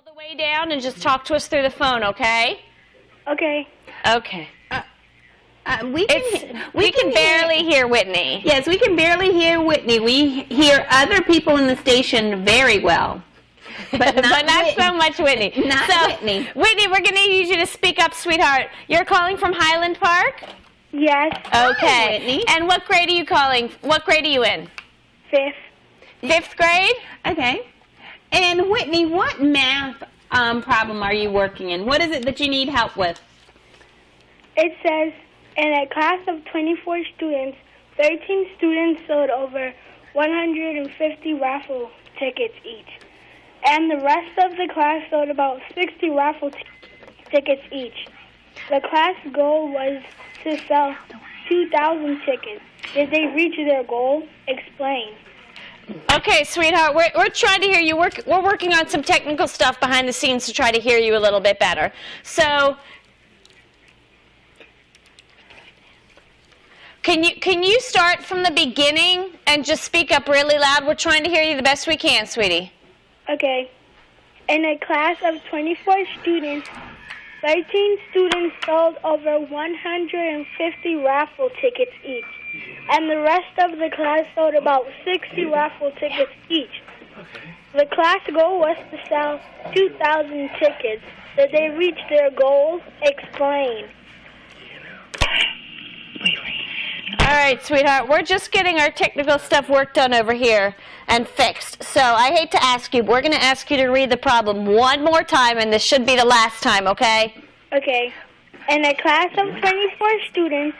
the way down and just talk to us through the phone, okay? Okay. Okay. We can barely hear Whitney. Yes, we can barely hear Whitney. We hear other people in the station very well. But not so much Whitney. Whitney. Whitney, we're going to need you to speak up, sweetheart. You're calling from Highland Park? Yes. Okay. Hi, Whitney. And what grade are you calling? What grade are you in? 5th. 5th grade? Okay. And Whitney, what math problem are you working in? What is it that you need help with? It says, in a class of 24 students, 13 students sold over 150 raffle tickets each. And the rest of the class sold about 60 raffle tickets each. The class goal was to sell 2,000 tickets. Did they reach their goal? Explain. Okay, sweetheart, we're trying to hear you. We're working on some technical stuff behind the scenes to try to hear you a little bit better. So, can you start from the beginning and just speak up really loud? We're trying to hear you the best we can, sweetie. Okay. In a class of 24 students, 13 students sold over 150 raffle tickets each. And the rest of the class sold about 60 raffle tickets each. The class goal was to sell 2,000 tickets. Did they reach their goal? Explain. All right, sweetheart, we're just getting our technical stuff worked on over here and fixed. So I hate to ask you, but we're going to ask you to read the problem one more time, and this should be the last time, okay? Okay. In a class of 24 students,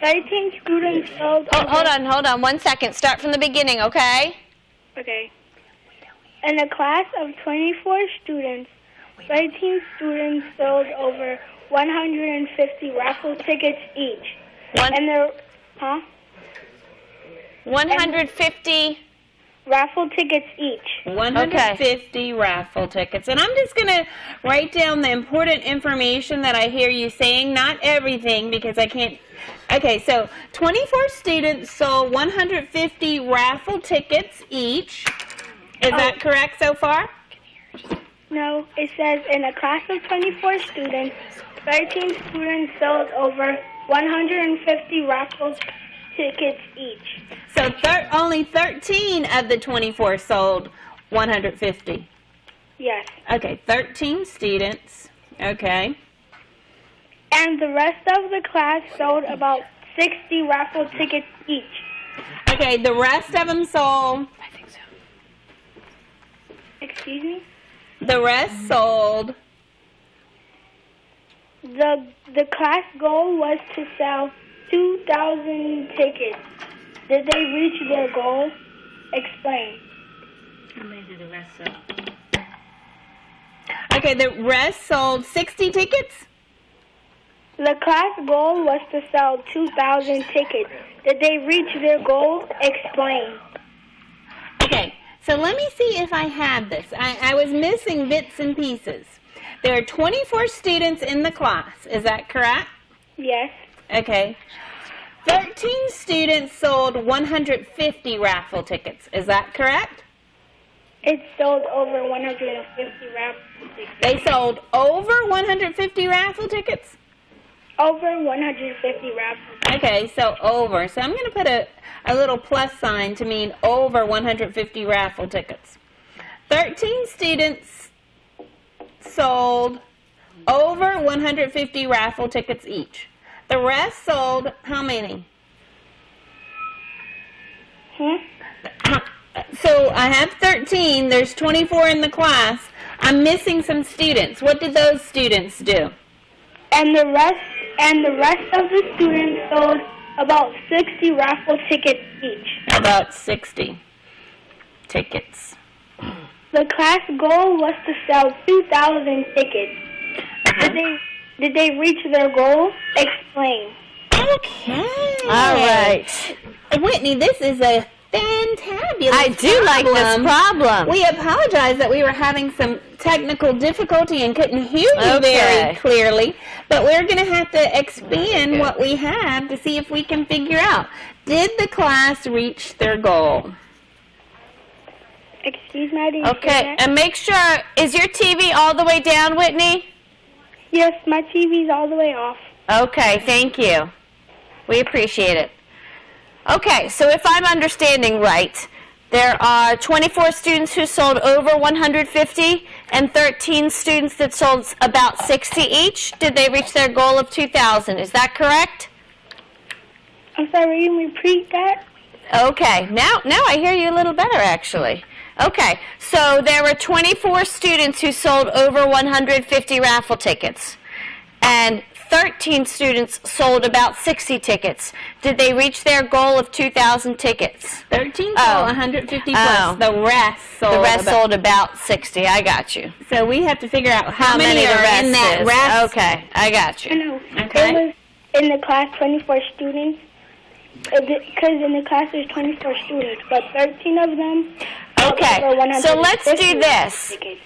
13 students sold... Hold on 1 second. Start from the beginning, okay? Okay. In a class of 24 students, 13 students sold over 150 raffle tickets each. And there... Huh? 150... raffle tickets each. 150 raffle tickets. And I'm just going to write down the important information that I hear you saying. Not everything, because I can't... Okay, so 24 students sold 150 raffle tickets each. Is that correct so far? No, it says in a class of 24 students, 13 students sold over 150 raffle tickets each. So only 13 of the 24 sold 150. Yes. Okay, 13 students. Okay. And the rest of the class sold about 60 raffle tickets each. Okay, the rest of them sold... I think so. Excuse me? The rest sold... The class goal was to sell 2,000 tickets. Did they reach their goal? Explain. How many did the rest sell? Okay, the rest sold 60 tickets? The class goal was to sell 2,000 tickets. Did they reach their goal? Explain. Okay, so let me see if I have this. I was missing bits and pieces. There are 24 students in the class. Is that correct? Yes. Okay. 13 students sold 150 raffle tickets. Is that correct? It sold over 150 raffle tickets. They sold over 150 raffle tickets? Over 150 raffle tickets. Okay, so over. So I'm going to put a little plus sign to mean over 150 raffle tickets. 13 students sold over 150 raffle tickets each. The rest sold how many? So I have 13. There's 24 in the class. I'm missing some students. What did those students do? And the rest of the students sold about 60 raffle tickets each. About 60 tickets. The class goal was to sell 2,000 tickets. Did they reach their goal? Explain. Okay. All right. Whitney, this is a fantabulous I do like this problem. We apologize that we were having some technical difficulty and couldn't hear you Okay. very clearly, but we're going to have to expand what we have to see if we can figure out. Did the class reach their goal? Excuse me, I didn't hear Okay, that. and make sure, is your TV all the way down, Whitney? Yes, my TV's all the way off. Okay, thank you. We appreciate it. Okay, so if I'm understanding right, there are 24 students who sold over 150 and 13 students that sold about 60 each. Did they reach their goal of 2,000? Is that correct? I'm sorry, you repeat that? Okay, now I hear you a little better, actually. Okay, so there were 24 students who sold over 150 raffle tickets, and 13 students sold about 60 tickets. Did they reach their goal of 2,000 tickets? 13 sold Oh. 150 plus. Oh. The rest sold. The rest about, sold about 60. I got you. So we have to figure out how many the are rest in that is. rest. Okay, I got I you. know. Okay. It was in the class 24 students. Because in the class there's 24 students, but 13 of them. Okay, over so let's 150 do this. tickets.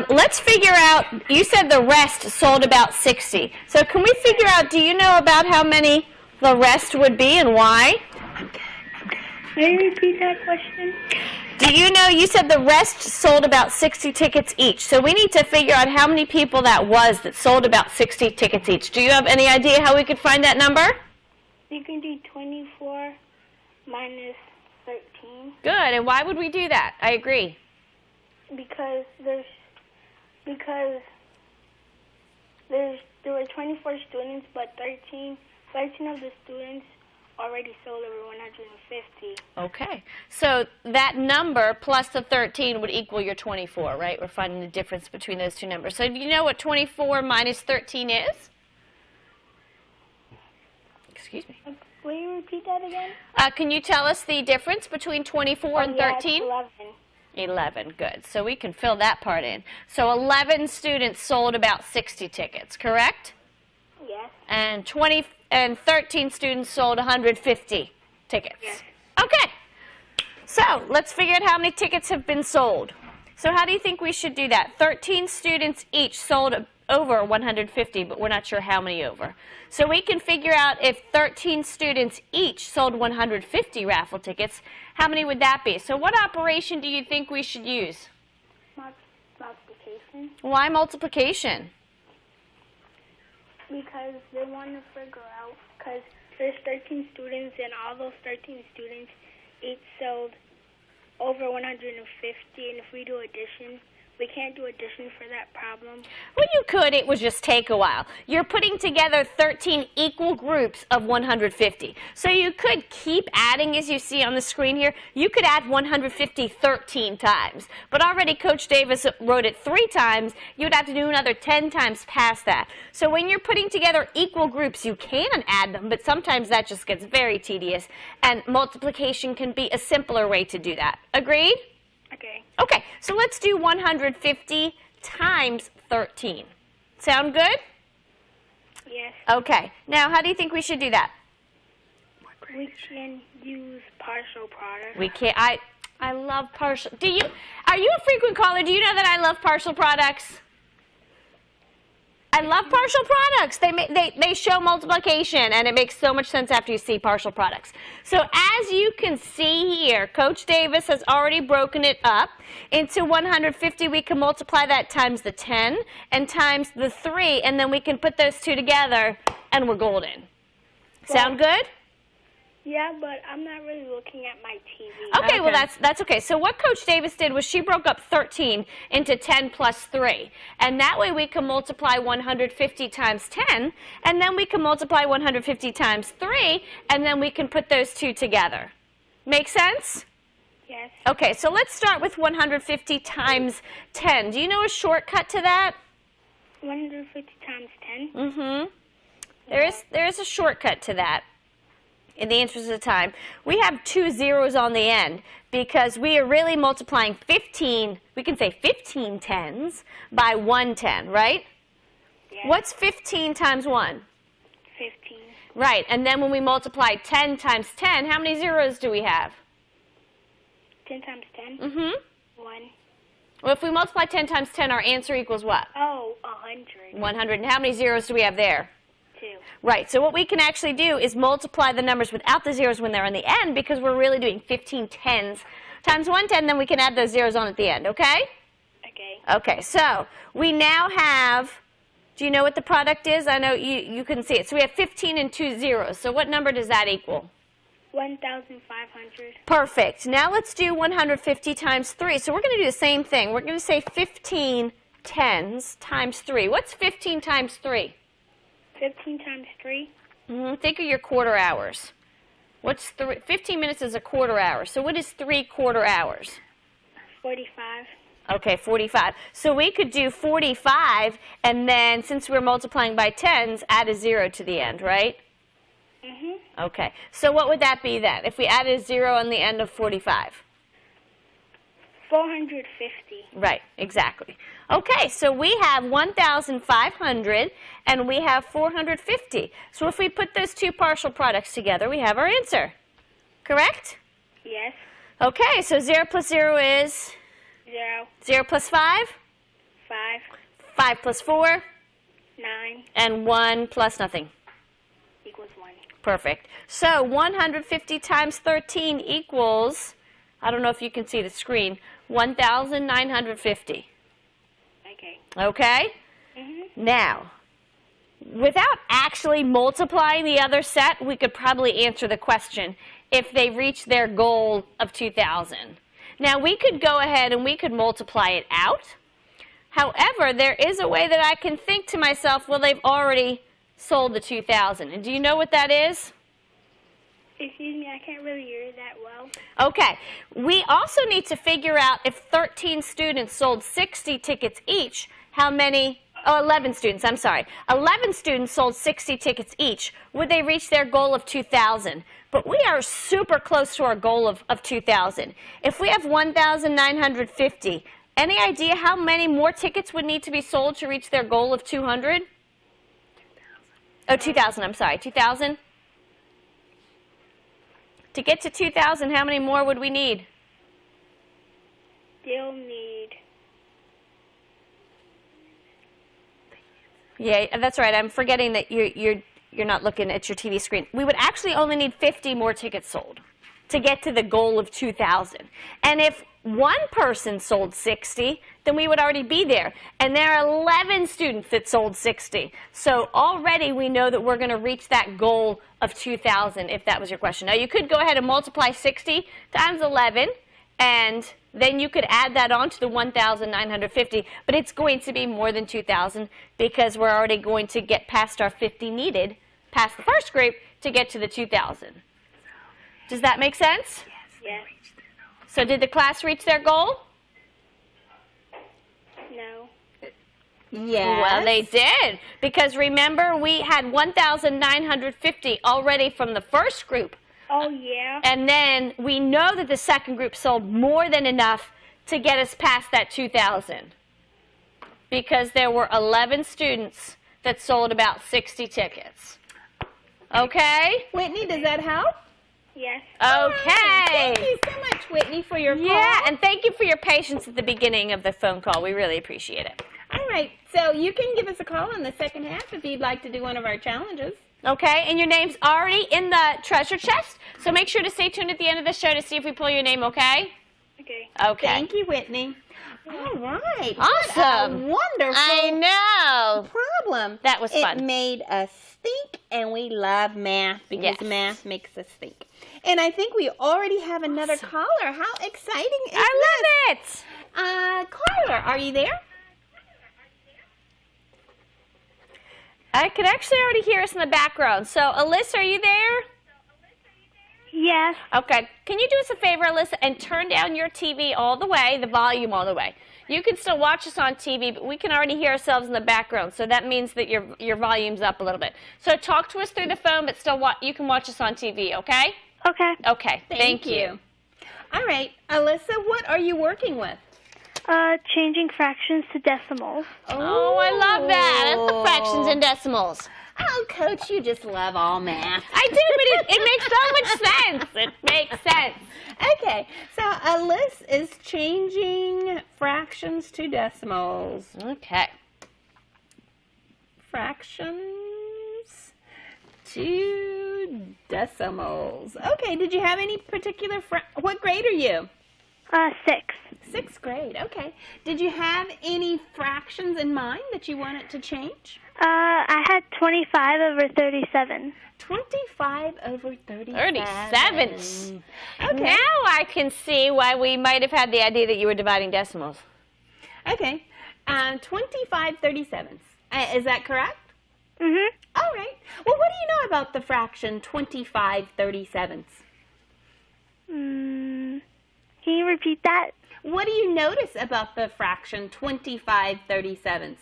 Let's figure out, you said the rest sold about 60. So can we figure out, do you know about how many the rest would be and why? May you repeat that question? Do you know, you said the rest sold about 60 tickets each. So we need to figure out how many people that was that sold about 60 tickets each. Do you have any idea how we could find that number? You can do 24 minus 13 Good, and why would we do that? I agree. because there were 24 students, but 13 of the students already sold over 150. Okay, so that number plus the 13 would equal your 24, right? We're finding the difference between those two numbers. So do you know what 24 minus 13 is? Excuse me. Will you repeat that again? Can you tell us the difference between 24 and Yeah, it's 13? 11. 11, good. So we can fill that part in. So 11 students sold about 60 tickets, correct? Yes. And 13 students sold 150 tickets. Yes. Okay. So let's figure out how many tickets have been sold. So how do you think we should do that? 13 students each sold over 150, but we're not sure how many over. So we can figure out if 13 students each sold 150 raffle tickets, how many would that be? So what operation do you think we should use? Multiplication. Why multiplication? Because they want to figure out, because there's 13 students, and all those 13 students each sold over 150, and if we do addition, we can't do addition for that problem. Well, you could. It would just take a while. You're putting together 13 equal groups of 150. So you could keep adding, as you see on the screen here. You could add 150 13 times. But already Coach Davis wrote it 3 times. You would have to do another 10 times past that. So when you're putting together equal groups, you can add them, but sometimes that just gets very tedious. And multiplication can be a simpler way to do that. Agreed? Okay. Okay, so let's do 150 times 13. Sound good? Yes. Okay, now how do you think we should do that? We can use partial product. We can't, I love partial, are you a frequent caller? Do you know that I love partial products? I love partial products. They show multiplication, and it makes so much sense after you see partial products. So as you can see here, Coach Davis has already broken it up into 150. We can multiply that times the 10 and times the 3, and then we can put those two together, and we're golden. Sound good? Yeah, but I'm not really looking at my TV. Okay, well, Okay. that's okay. So what Coach Davis did was she broke up 13 into 10 plus 3. And that way we can multiply 150 times 10, and then we can multiply 150 times 3, and then we can put those two together. Make sense? Yes. Okay, so let's start with 150 times 10. Do you know a shortcut to that? 150 times 10. Mm-hmm. There is a shortcut to that. In the interest of time, we have 2 zeros on the end because we are really multiplying 15, we can say 15 tens by 1 10, right? Yes. What's 15 times 1? 15. Right, and then when we multiply 10 times 10, how many zeros do we have? 10 times 10. Mm-hmm. 1. Well, if we multiply 10 times 10, our answer equals what? Oh, 100. 100. And how many zeros do we have there? 2. Right, so what we can actually do is multiply the numbers without the zeros when they're on the end because we're really doing 15 tens times 110, then we can add those zeros on at the end, okay? Okay. Okay, so we now have, do you know what the product is? I know you couldn't see it. So we have 15 and 2 zeros. So what number does that equal? 1,500. Perfect. Now let's do 150 times 3. So we're going to do the same thing. We're going to say 15 tens times 3. What's 15 times 3? 15 times 3. Think of your quarter hours. What's 15 minutes is a quarter hour. So what is 3 quarter hours? 45. Okay, 45. So we could do 45, and then since we're multiplying by tens, add a 0 to the end, right? Mm-hmm. Okay. So what would that be then, if we added a 0 on the end of 45? 450. Right, exactly. Okay, so we have 1,500, and we have 450. So if we put those two partial products together, we have our answer. Correct? Yes. Okay, so 0 plus 0 is? 0. 0 plus 5? 5. 5 plus 4? 9. And 1 plus nothing. Equals 1. Perfect. So 150 times 13 equals, I don't know if you can see the screen, 1,950. Okay. Okay? Mm-hmm. Now, without actually multiplying the other set, we could probably answer the question if they reach their goal of 2,000. Now, we could go ahead and we could multiply it out. However, there is a way that I can think to myself, well, they've already sold the 2,000. And do you know what that is? Excuse me, I can't really hear that well. Okay. We also need to figure out if 13 students sold 60 tickets each, how many, 11 students, I'm sorry. 11 students sold 60 tickets each. Would they reach their goal of 2,000? But we are super close to our goal of 2,000. If we have 1,950, any idea how many more tickets would need to be sold to reach their goal of 200? Oh, 2,000, I'm sorry. 2,000? To get to 2,000, how many more would we need? Still need. Yeah, that's right. I'm forgetting that you're not looking at your TV screen. We would actually only need 50 more tickets sold to get to the goal of 2,000. And if one person sold 60, then we would already be there. And there are 11 students that sold 60. So already we know that we're going to reach that goal of 2,000, if that was your question. Now, you could go ahead and multiply 60 times 11, and then you could add that on to the 1,950, but it's going to be more than 2,000 because we're already going to get past our 50 needed, past the first group, to get to the 2,000. Does that make sense? Yes. So did the class reach their goal? No. Yes. Well, they did, because remember, we had 1,950 already from the first group. Oh, yeah. And then we know that the second group sold more than enough to get us past that 2,000, because there were 11 students that sold about 60 tickets. Okay? Whitney, does that help? Yes. Okay. Thank you so much, Whitney, for your call. Yeah, and thank you for your patience at the beginning of the phone call. We really appreciate it. All right, so you can give us a call in the second half if you'd like to do one of our challenges. Okay, and your name's already in the treasure chest, so make sure to stay tuned at the end of the show to see if we pull your name, okay? Okay. Okay. Thank you, Whitney. All right. Awesome. What a wonderful I know. problem. That was fun. It made us think, and we love math because Yes. math makes us think. And I think we already have another caller. How exciting is I love it. this? Caller, are you there? I can actually already hear us in the background. So, Alyssa, are you there? Yes. Okay. Can you do us a favor, Alyssa, and turn down your TV all the way, the volume all the way? You can still watch us on TV, but we can already hear ourselves in the background. So that means that your volume's up a little bit. So talk to us through the phone, but still you can watch us on TV, okay? Okay. Okay. Thank you. All right. Alyssa, what are you working with? Changing fractions to decimals. Oh, I love that. I love fractions and decimals. Oh, Coach, you just love all math. I do, but it makes so much sense. It makes sense. Okay, so Alyssa is changing fractions to decimals. Okay. Fractions to decimals. Okay, did you have any particular what grade are you? 6. Sixth grade, okay. Did you have any fractions in mind that you wanted to change? I had 25 over 37. 25 over 37. 37. Okay. Now I can see why we might have had the idea that you were dividing decimals. Okay. 25 37ths. Is that correct? Mm-hmm. All right. Well, what do you know about the fraction 25 37ths? Can you repeat that? What do you notice about the fraction 25 37ths?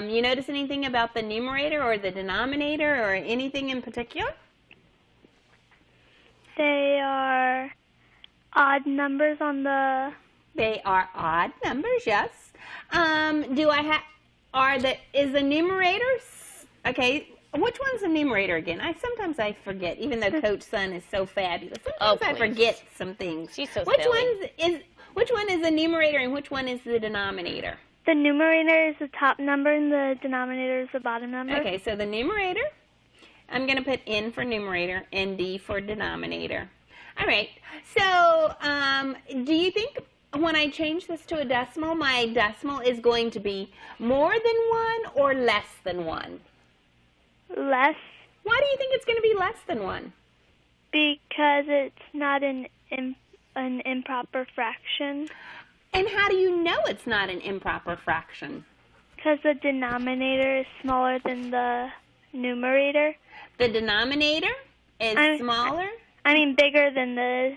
You notice anything about the numerator or the denominator or anything in particular? They are odd numbers on the... They are odd numbers, yes. Is the numerator, okay, which one's the numerator again? Sometimes I forget, even though Coach Sun is so fabulous. Sometimes I please. forget some things. She's so Which silly. which one is the numerator and which one is the denominator? The numerator is the top number and the denominator is the bottom number. Okay, so the numerator, I'm going to put N for numerator and D for denominator. All right, so do you think when I change this to a decimal, my decimal is going to be more than 1 or less than 1? Less, Why do you think it's going to be less than 1? because it's not an improper fraction. And how do you know it's not an improper fraction? Because the denominator is smaller than the numerator. The denominator is smaller? I mean, bigger than the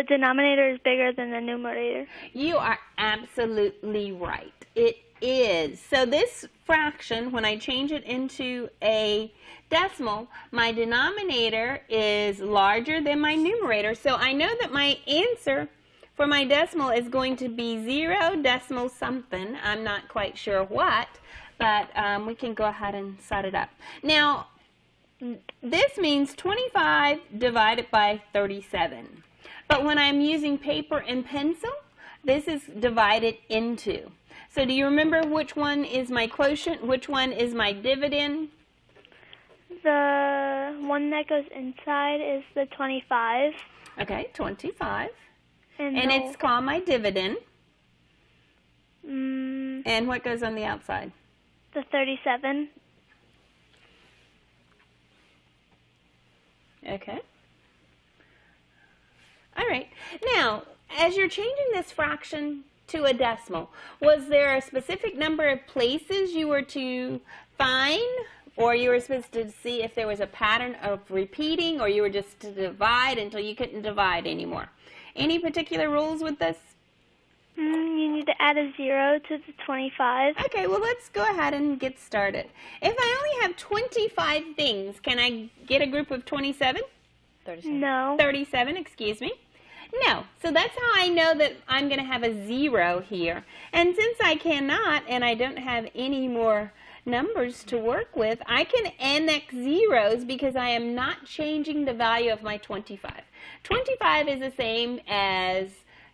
denominator is bigger than the numerator. You are absolutely right. It is. So this fraction, when I change it into a decimal, my denominator is larger than my numerator. So I know that my answer for my decimal is going to be 0 decimal something. I'm not quite sure what, but we can go ahead and set it up. Now, this means 25 divided by 37. But when I'm using paper and pencil, this is divided into. So do you remember which one is my quotient, which one is my dividend? The one that goes inside is the 25. Okay, 25. And it's called my dividend. the And what goes on the outside? 37. Okay. All right. Now, as you're changing this fraction to a decimal, was there a specific number of places you were to find, or you were supposed to see if there was a pattern of repeating, or you were just to divide until you couldn't divide anymore? Any particular rules with this? You need to add a 0 to the 25. Okay, well, let's go ahead and get started. If I only have 25 things, can I get a group of 27? 37. No. 37, excuse me. No. So that's how I know that I'm going to have a 0 here. And since I cannot, and I don't have any more numbers to work with, I can annex zeros because I am not changing the value of my 25. 25 is the same as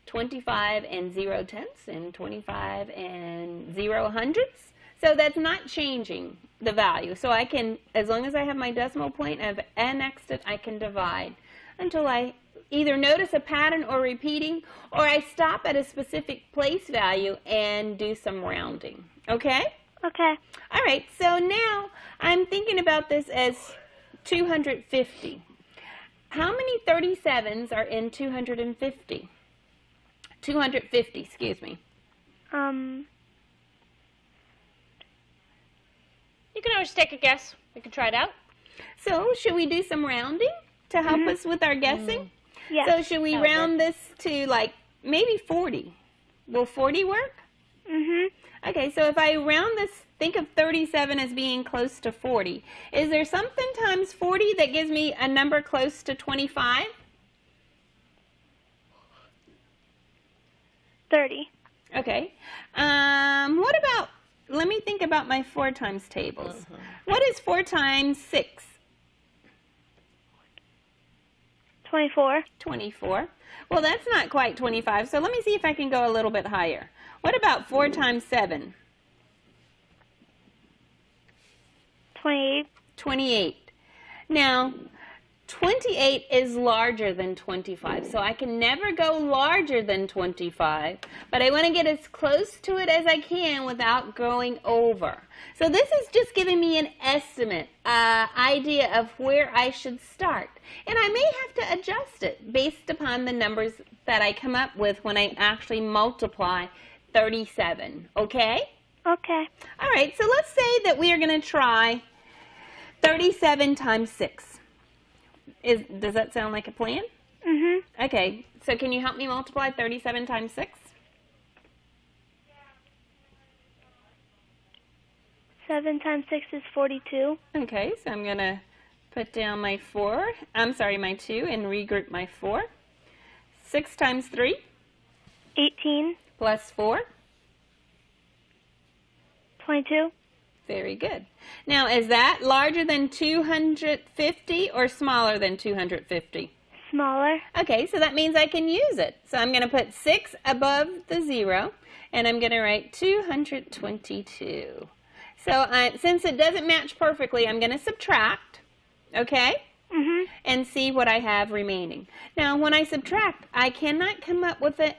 25 and 0 tenths and 25 and 0 hundredths. So that's not changing the value. So I can, as long as I have my decimal point, I've annexed it, I can divide until I either notice a pattern or repeating, or I stop at a specific place value and do some rounding. Okay? Okay. All right, so now I'm thinking about this as 250. How many 37s are in 250? 250, excuse me. You can always take a guess. We can try it out. So should we do some rounding to help us with our guessing? Yeah. So should we That would round this to like maybe 40? Will 40 work? Okay, so if I round this, think of 37 as being close to 40. Is there something times 40 that gives me a number close to 25? 30. Okay. What about, let me think about my 4 times tables. What is 4 times 6? 24. 24. Well, that's not quite 25, so let me see if I can go a little bit higher. What about 4 times 7? 28. 28. Now, 28 is larger than 25, so I can never go larger than 25, but I want to get as close to it as I can without going over. So this is just giving me an estimate, idea of where I should start. And I may have to adjust it based upon the numbers that I come up with when I actually multiply 37, okay? Okay. All right, so let's say that we are going to try 37 times 6. Does that sound like a plan? Mm-hmm. Okay, so can you help me multiply 37 times 6? 7 times 6 is 42. Okay, so I'm going to put down my 2 and regroup my 4. 6 times 3 18. plus 4. 22. Very good. Now, is that larger than 250 or smaller than 250? Smaller. Okay, so that means I can use it. So I'm going to put 6 above the 0, and I'm going to write 222. So since it doesn't match perfectly, I'm going to subtract, okay, Mm-hmm. and see what I have remaining. Now, when I subtract, I cannot come up with a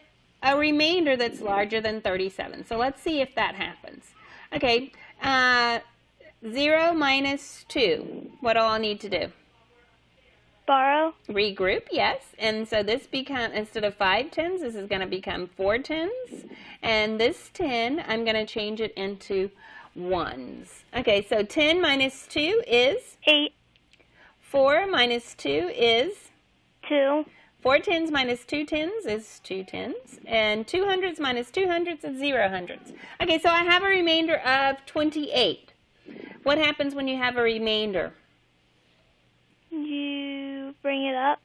remainder that's larger than 37. So let's see if that happens. Okay, 0 minus 2. What do I need to do? Borrow. Regroup, yes. And so this becomes, instead of 5 tens, this is going to become 4 tens. And this 10, I'm going to change it into ones. Okay, so 10 minus 2 is? 8. 4 minus 2 is? 2. 4 tens minus 2 tens is 2 tens. And 2 hundreds minus 2 hundreds is 0 hundreds. Okay, so I have a remainder of 28. What happens when you have a remainder? You bring it up.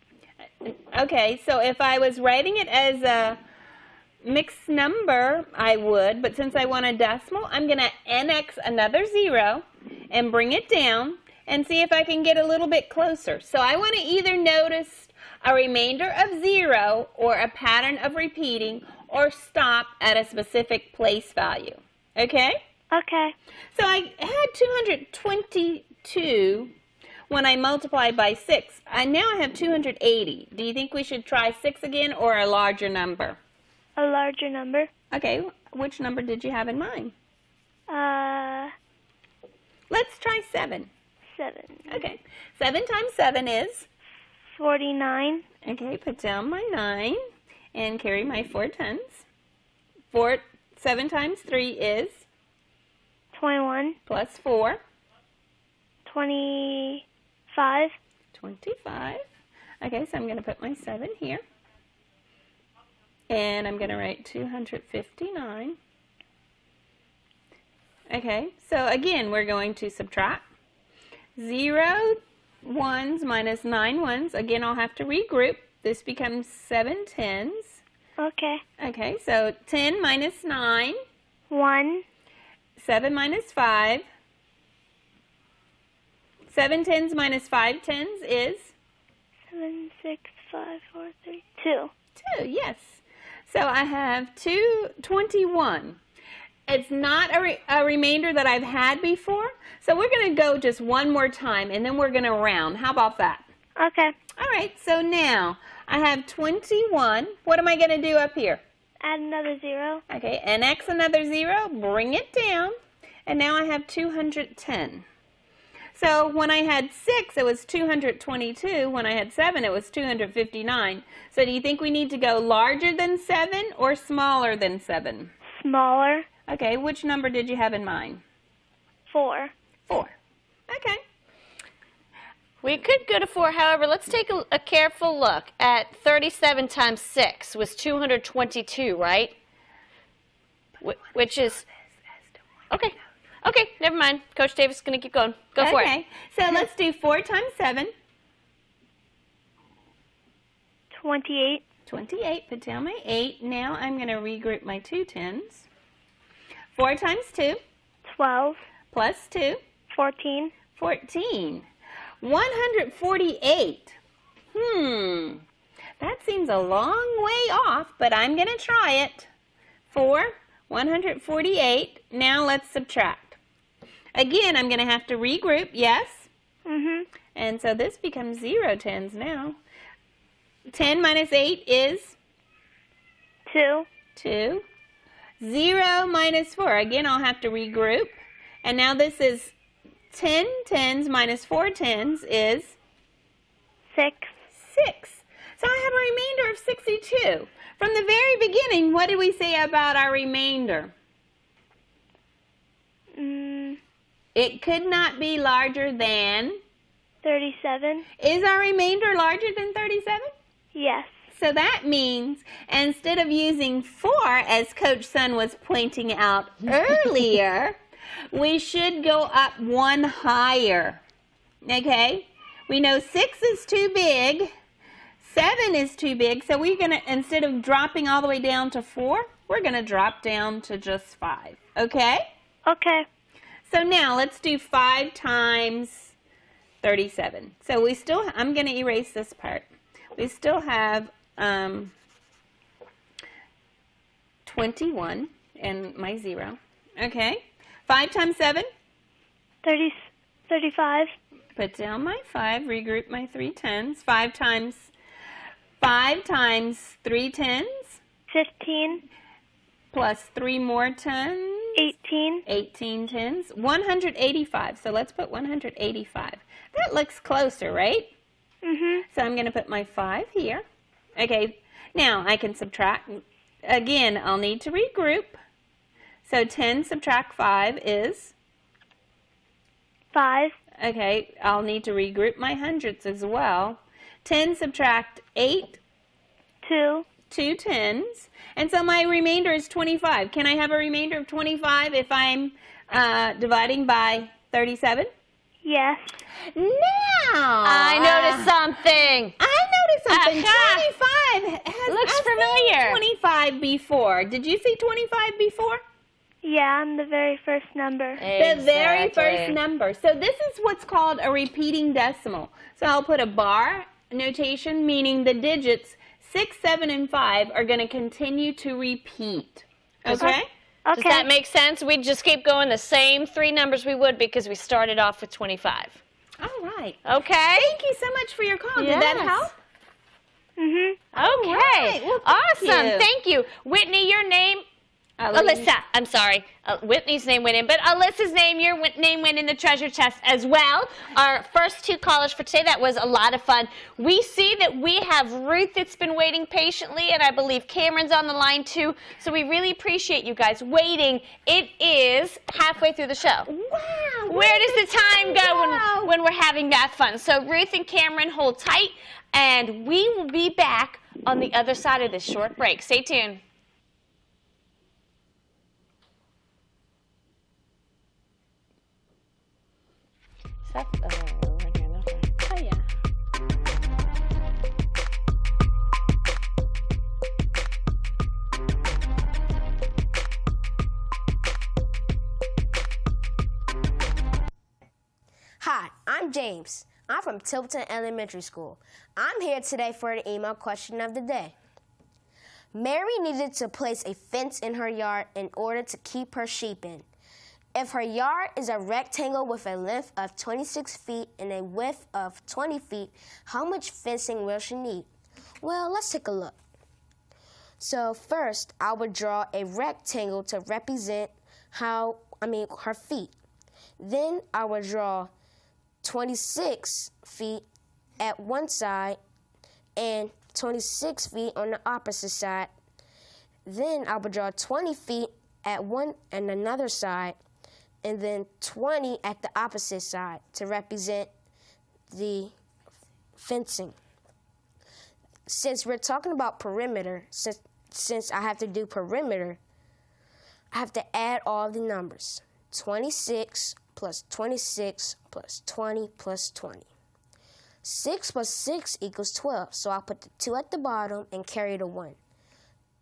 Okay, so if I was writing it as a mixed number, I would, but since I want a decimal, I'm going to NX another 0 and bring it down and see if I can get a little bit closer. So I want to either notice a remainder of 0 or a pattern of repeating or stop at a specific place value. Okay? Okay. So I had 222 when I multiplied by 6. Now I have 280. Do you think we should try 6 again or a larger number? A larger number. Okay, which number did you have in mind? 7. Let's try 7. Okay, 7 times 7 is? 49. Okay, put down my 9 and carry my 4 tens. 7 times 3 is? 21. Plus 4. 25. 25. Okay, so I'm going to put my 7 here. And I'm going to write 259. Okay, so again, we're going to subtract. 0 ones minus 9 ones. Again, I'll have to regroup. This becomes 7 tens. Okay. Okay, so 10 minus 9. 1. 7 minus 5. 7 tens minus 5 tens is? 7, 6, 5, 4, 3, 2. 2, yes. So I have 221. It's not a remainder that I've had before, so we're going to go just one more time, and then we're going to round. How about that? Okay. All right, so now I have 21. What am I going to do up here? Add another 0. Okay, NX another 0, bring it down, and now I have 210. So when I had 6, it was 222. When I had 7, it was 259. So do you think we need to go larger than 7 or smaller than 7? Smaller. Okay, which number did you have in mind? 4. 4. Okay. We could go to 4. However, let's take a careful look at 37 times 6 was 222, right? Which is... Okay. Okay, never mind. Coach Davis is going to keep going. Go for it. Okay, so let's do 4 times 7. 28. 28. Put down my 8. Now I'm going to regroup my 2 tens. 4 times 2. 12. Plus 2. 14. 14. 148. That seems a long way off, but I'm going to try it. 4, 148. Now let's subtract. Again, I'm going to have to regroup, yes? Mm-hmm. And so this becomes 0 tens now. 10 minus 8 is 2. 2. 0 minus 4. Again, I'll have to regroup. And now this is 10 tens minus 4 tens is 6. 6. So I have a remainder of 62. From the very beginning, what did we say about our remainder? It could not be larger than. 37. Is our remainder larger than 37? Yes. So that means instead of using 4, as Coach Sun was pointing out earlier, we should go up 1 higher. Okay? We know 6 is too big. 7 is too big. So we're going to, instead of dropping all the way down to 4, we're going to drop down to just 5. Okay? Okay. So now let's do 5 times 37. So we still, I'm going to erase this part. We still have 21 and my 0. Okay. 5 times 7. 35. Put down my 5. Regroup my 3 tens. 5 times 3 tens. 15. Plus 3 more tens. 18. 18 tens. 185. So let's put 185. That looks closer, right? So I'm going to put my 5 here. Okay, now I can subtract. Again, I'll need to regroup. So 10 subtract 5 is? 5. Okay, I'll need to regroup my hundreds as well. 10 subtract 8? 2. 2 tens. And so my remainder is 25. Can I have a remainder of 25 if I'm dividing by 37? Yes. Now I noticed something. I noticed something. Aha. 25 has Looks I've familiar. seen 25 before. Did you see 25 before? Yeah, I'm the very first number. The very first number. So this is what's called a repeating decimal. So I'll put a bar notation, meaning the digits 6, 7, and 5 are going to continue to repeat. Okay? Does that make sense? We'd just keep going the same 3 numbers we would because we started off with 25. All right. Okay? Thank you so much for your call. Did that help? Okay. right. Well, awesome. you. Thank you. Whitney, your name? Alyssa. I'm sorry. Whitney's name went in, but Alyssa's name, your name went in the treasure chest as well. Our first 2 callers for today, that was a lot of fun. We see that we have Ruth that's been waiting patiently, and I believe Cameron's on the line too. So we really appreciate you guys waiting. It is halfway through the show. Wow. Where does the time go when we're having that fun? So Ruth and Cameron, hold tight, and we will be back on the other side of this short break. Stay tuned. Oh, yeah. Hi, I'm James. I'm from Tilton Elementary School. I'm here today for the email question of the day. Mary needed to place a fence in her yard in order to keep her sheep in. If her yard is a rectangle with a length of 26 feet and a width of 20 feet, how much fencing will she need? Well, let's take a look. So first, I would draw a rectangle to represent her feet. Then I would draw 26 feet at one side and 26 feet on the opposite side. Then I would draw 20 feet at one and another side, and then 20 at the opposite side to represent the fencing. Since we're talking about perimeter, since I have to do perimeter, I have to add all the numbers. 26 plus 26 plus 20 plus 20. 6 plus 6 equals 12, so I'll put the 2 at the bottom and carry the 1.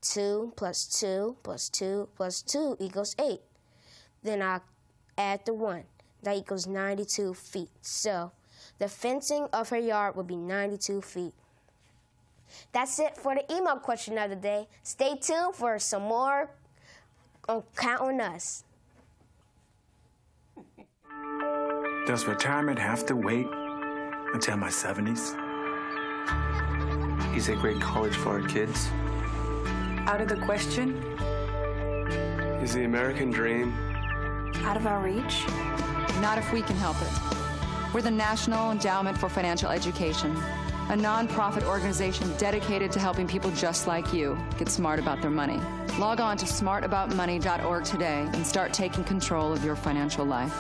2 plus 2 plus 2 plus 2 equals 8. Then I'll add the 1. That equals 92 feet. So the fencing of her yard will be 92 feet. That's it for the email question of the day. Stay tuned for some more on Count on Us. Does retirement have to wait? until my 70s. He's a great college for our kids. Out of the question? Is the American dream Out of our reach? Not if we can help it. We're the National Endowment for Financial Education, a nonprofit organization dedicated to helping people just like you get smart about their money. Log on to smartaboutmoney.org today and start taking control of your financial life.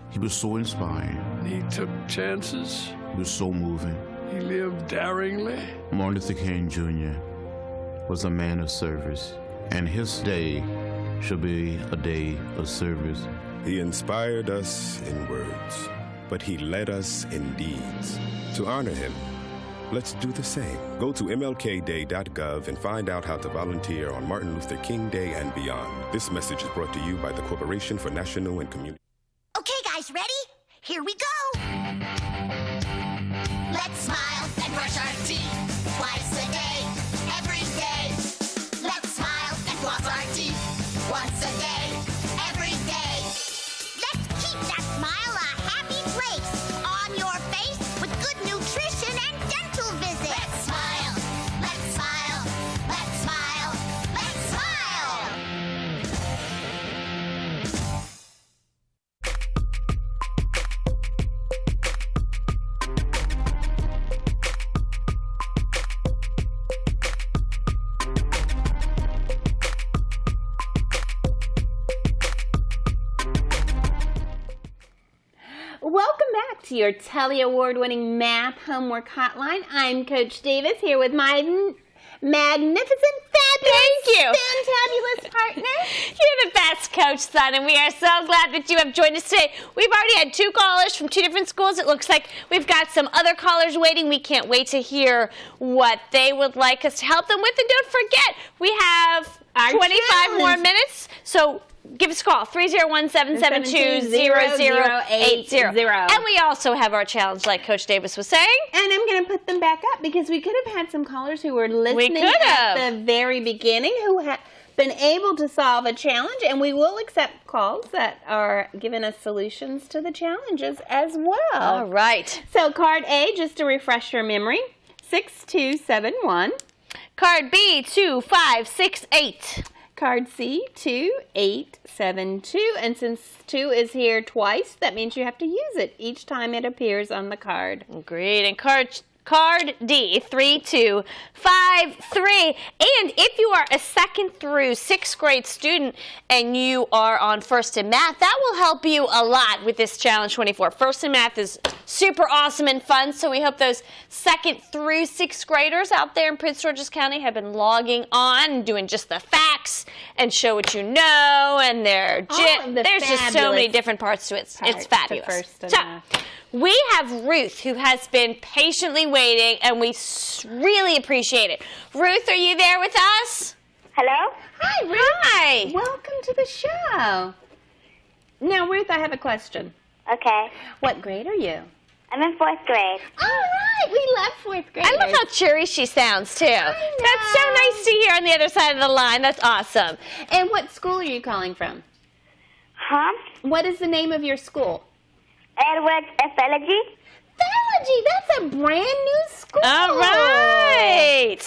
He was so inspiring. He took chances. He was so moving. He lived daringly. Martin Luther King Jr. was a man of service, and his day shall be a day of service. He inspired us in words, but he led us in deeds. To honor him, let's do the same. Go to mlkday.gov and find out how to volunteer on Martin Luther King Day and beyond. This message is brought to you by the Corporation for National and Community. Okay, guys, ready? Here we go. Let's smile and brush our teeth twice a day, every day. Let's smile and floss our teeth once a day, every day. Let's keep that smile a happy place on your face with good nutrition and dental visits. Let's smile. Let's smile. Let's smile. Let's smile. Welcome back to your Telly Award-winning math homework hotline. I'm Coach Davis here with my magnificent, fabulous, fantabulous partner. You're the best, Coach Sun, and we are so glad that you have joined us today. We've already had 2 callers from 2 different schools. It looks like we've got some other callers waiting. We can't wait to hear what they would like us to help them with. And don't forget, we have Our 25 challenge. more minutes, so give us a call, 301-772-0080. And we also have our challenge, like Coach Davis was saying. And I'm going to put them back up because we could have had some callers who were listening could have. at the very beginning who have been able to solve a challenge, and we will accept calls that are giving us solutions to the challenges as well. All right. So card A, just to refresh your memory, 6271. Card B, 2568. Card C, 2872. And since 2 is here twice, that means you have to use it each time it appears on the card. Great. And card D, 3253. And if you are a 2nd through 6th grade student and you are on First in Math, that will help you a lot with this Challenge 24. First in Math is super awesome and fun, so we hope those 2nd through 6th graders out there in Prince George's County have been logging on and doing just the facts and show what you know, and there's just so many different parts to it. It's fabulous. First in So, Math. we have Ruth, who has been patiently waiting, and we really appreciate it. Ruth, are you there with us? Hello? Hi, Ruth. Hi. Welcome to the show. Now, Ruth, I have a question. Okay. What grade are you? I'm in 4th grade. All right. We love 4th graders. I love how cheery she sounds, too. That's so nice to hear on the other side of the line. That's awesome. And what school are you calling from? Huh? What is the name of your school? Edwards Ephilogy. Theology. That's a brand new school. All right.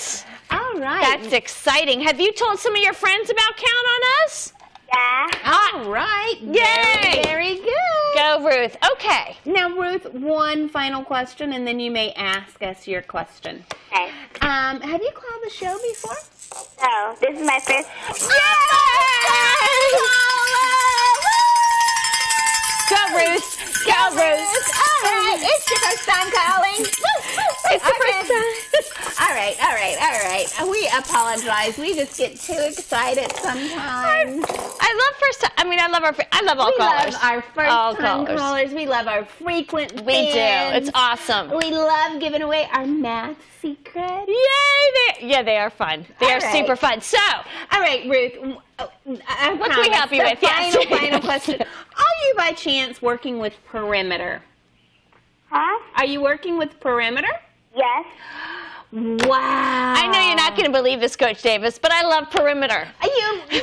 All right. That's exciting. Have you told some of your friends about Count on Us? Yeah. all right. Yay. Very good. Go, Ruth. Okay. Now, Ruth, one final question, and then you may ask us your question. Okay. Have you called the show before? So, this is my first. Go, Ruth. Go, Ruth. All right. It's your first time calling. It's the first time. All right. We apologize. We just get too excited sometimes. I love first time. I love all callers. We love our All first-time callers. callers. We love our frequent We do. fans. It's awesome. We love giving away our math secrets. Yay! They are fun. They All are right. super fun. So, All right, Ruth. What can we help you with? Yes. Final question. Are you by chance working with Perimeter? Huh? Are you working with Perimeter? Yes. Wow. I know you're not going to believe this, Coach Davis, but I love Perimeter. You I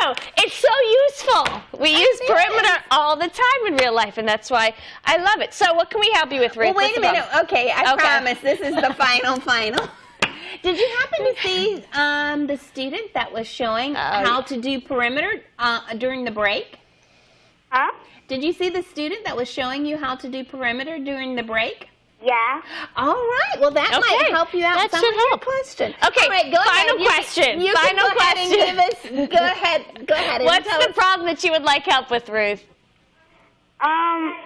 do. It's so useful. We use perimeter all the time in real life, and that's why I love it. So what can we help you with, Ruth? Well, wait What's a the minute. problem? Okay, I promise this is the final. Did you happen to see the student that was showing how to do perimeter during the break? Huh? Did you see the student that was showing you how to do perimeter during the break? Yeah. All right. Well, that might help you out. That some should of your help. question. Okay, All right, go final ahead. question. You can Final go ahead and question. give us. Go ahead. And What's tell the us. problem that you would like help with, Ruth? The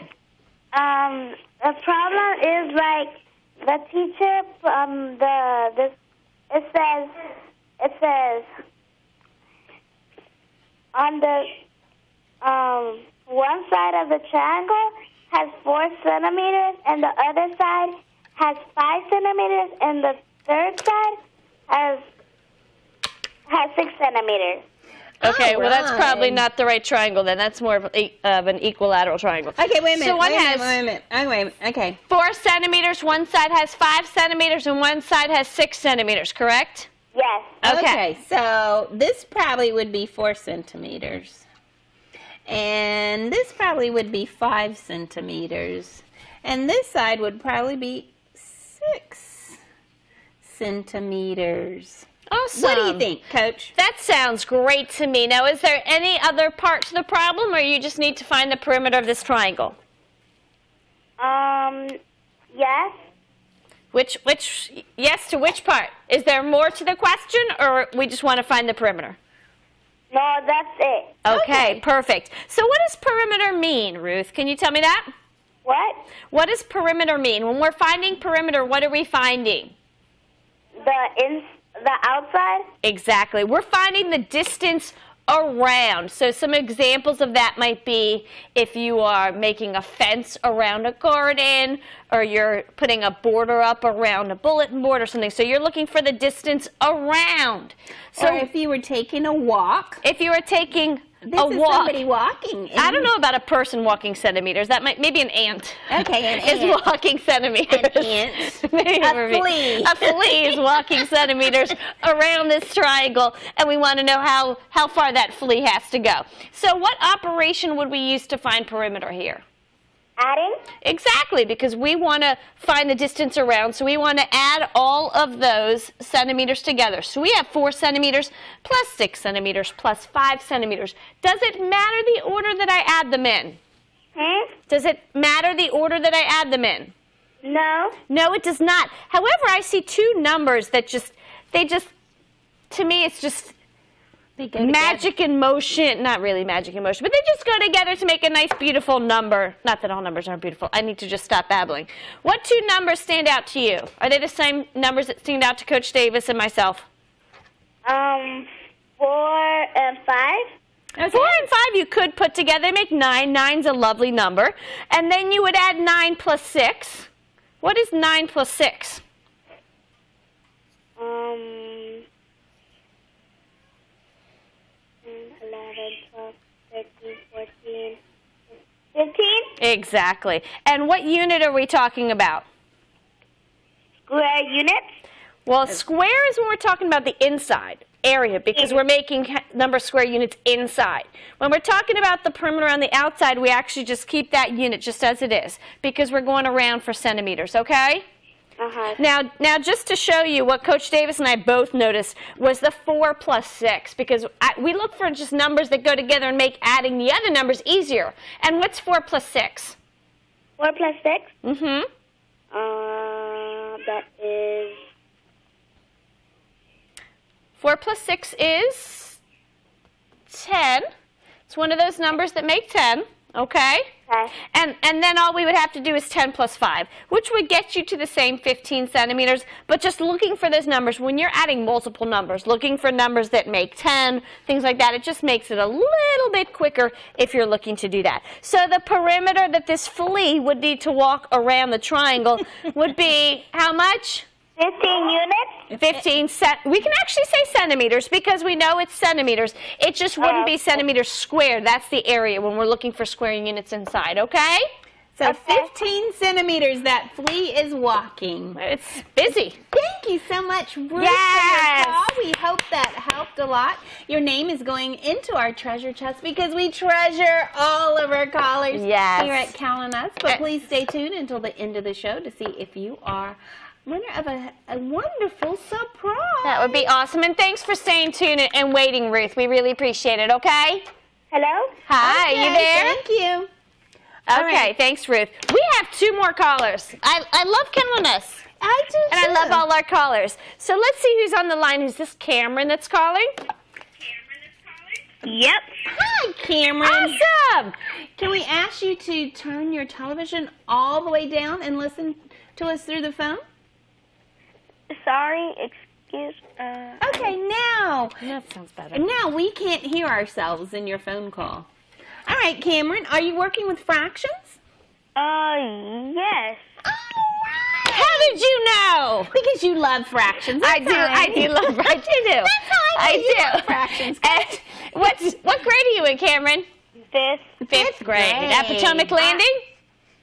problem is like the teacher, it says on the one side of the triangle has 4 centimeters, and the other side has 5 centimeters, and the third side has 6 centimeters. Okay, well, that's right. probably not the right triangle then. That's more of an equilateral triangle. Okay, wait a minute. So one wait has a minute. Oh, wait. Okay. 4 centimeters, one side has 5 centimeters, and one side has 6 centimeters, correct? Yes. Okay, so this probably would be 4 centimeters. And this probably would be 5 centimeters. And this side would probably be 6 centimeters. Awesome. What do you think, Coach? That sounds great to me. Now, is there any other part to the problem, or you just need to find the perimeter of this triangle? Yes. Which, yes to which part? Is there more to the question, or we just want to find the perimeter? No, that's it. Okay, perfect. So what does perimeter mean, Ruth? Can you tell me that? What? What does perimeter mean? When we're finding perimeter, what are we finding? The outside? Exactly. We're finding the distance around. So some examples of that might be if you are making a fence around a garden, or you're putting a border up around a bulletin board or something. So you're looking for the distance around. So Or if you were taking a walk. if you were taking This a is walk, somebody walking. I don't know about a person walking centimeters. That might maybe an ant. Okay, an is ant. walking centimeters. An ant. Maybe A for me. flea. A flea is walking centimeters around this triangle, and we want to know how far that flea has to go. So what operation would we use to find perimeter here? Adding? Exactly, because we want to find the distance around, so we want to add all of those centimeters together. So we have 4 centimeters plus 6 centimeters plus 5 centimeters. Does it matter the order that I add them in? Does it matter the order that I add them in? No. No, it does not. However, I see 2 numbers that to me, it's just magic in motion. Not really magic in motion, but they just go together to make a nice, beautiful number. Not that all numbers aren't beautiful. I need to just stop babbling. What 2 numbers stand out to you? Are they the same numbers that stand out to Coach Davis and myself? 4 and 5. Okay. 4 and 5 you could put together. They make 9. 9's a lovely number. And then you would add 9 plus 6. What is 9 plus 6? 11, 12, 13, 14, 15. Exactly. And what unit are we talking about? Square units. Well, square is when we're talking about the inside area, because we're making number square units inside. When we're talking about the perimeter on the outside, we actually just keep that unit just as it is, because we're going around for centimeters, okay? Now, just to show you what Coach Davis and I both noticed was the 4 plus 6, because we look for just numbers that go together and make adding the other numbers easier. And what's 4 plus 6? 4 plus 6? Mm-hmm. That is... 4 plus 6 is 10. It's one of those numbers that make 10, okay? Okay. And then all we would have to do is 10 plus 5, which would get you to the same 15 centimeters. But just looking for those numbers, when you're adding multiple numbers, looking for numbers that make 10, things like that, it just makes it a little bit quicker if you're looking to do that. So the perimeter that this flea would need to walk around the triangle would be how much? 15 units? 15 we can actually say centimeters because we know it's centimeters. It just wouldn't be centimeters squared. That's the area when we're looking for square units inside, okay? So 15 centimeters that flea is walking. It's busy. Thank you so much, Ruth, Yes. for your We hope that helped a lot. Your name is going into our treasure chest because we treasure all of our callers here at Count on Us. But please stay tuned until the end of the show to see if you are winner of a wonderful surprise. That would be awesome. And thanks for staying tuned and waiting, Ruth. We really appreciate it, okay? Hello? Hi, Okay, you there? Thank you. Okay, thanks, Ruth. We have 2 more callers. I love Count on Us. I do And I love all our callers. So let's see who's on the line. Who's this, Cameron, that's calling? Yep. Hi, Cameron. Awesome. Can we ask you to turn your television all the way down and listen to us through the phone? Sorry, excuse. Okay, now. That sounds better. Now we can't hear ourselves in your phone call. All right, Cameron, are you working with fractions? Yes. How did you know? Because you love fractions. I do love I do. That's how I know you love fractions. And what grade are you in, Cameron? Fifth grade. At Potomac Landing?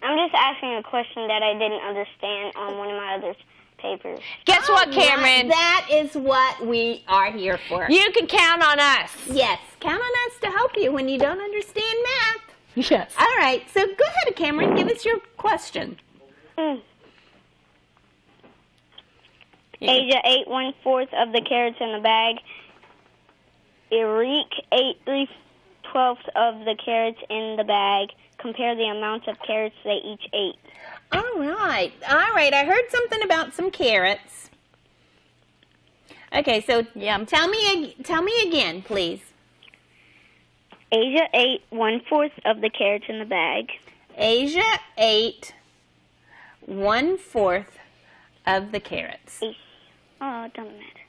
I'm just asking a question that I didn't understand on one of my other papers. Guess what, Cameron? That is what we are here for. You can count on us. Yes, count on us to help you when you don't understand math. Yes. All right, so go ahead, Cameron. Give us your question. Asia ate 1/4 of the carrots in the bag. Eric ate 3/12 of the carrots in the bag. Compare the amounts of carrots they each ate. All right. I heard something about some carrots. Okay, so tell me again, please. Asia ate 1/4 of the carrots in the bag. Asia ate 1/4 of the carrots. Oh, it doesn't matter.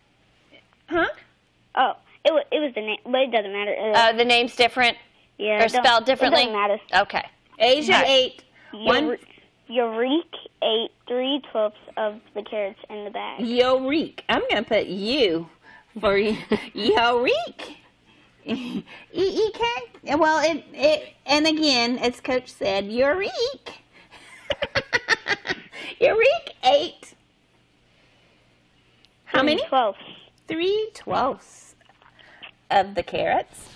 Huh? Oh, it was the name, but it doesn't matter. The name's different? Yeah. Or spelled differently? It doesn't matter. Okay. Asia ate Eureka ate 3/12 of the carrots in the bag. Eureka. I'm going to put U for Eureka. E-E-K? Well, and again, as Coach said, Eureka. Eureka ate. How many? 3/12. 3/12 of the carrots.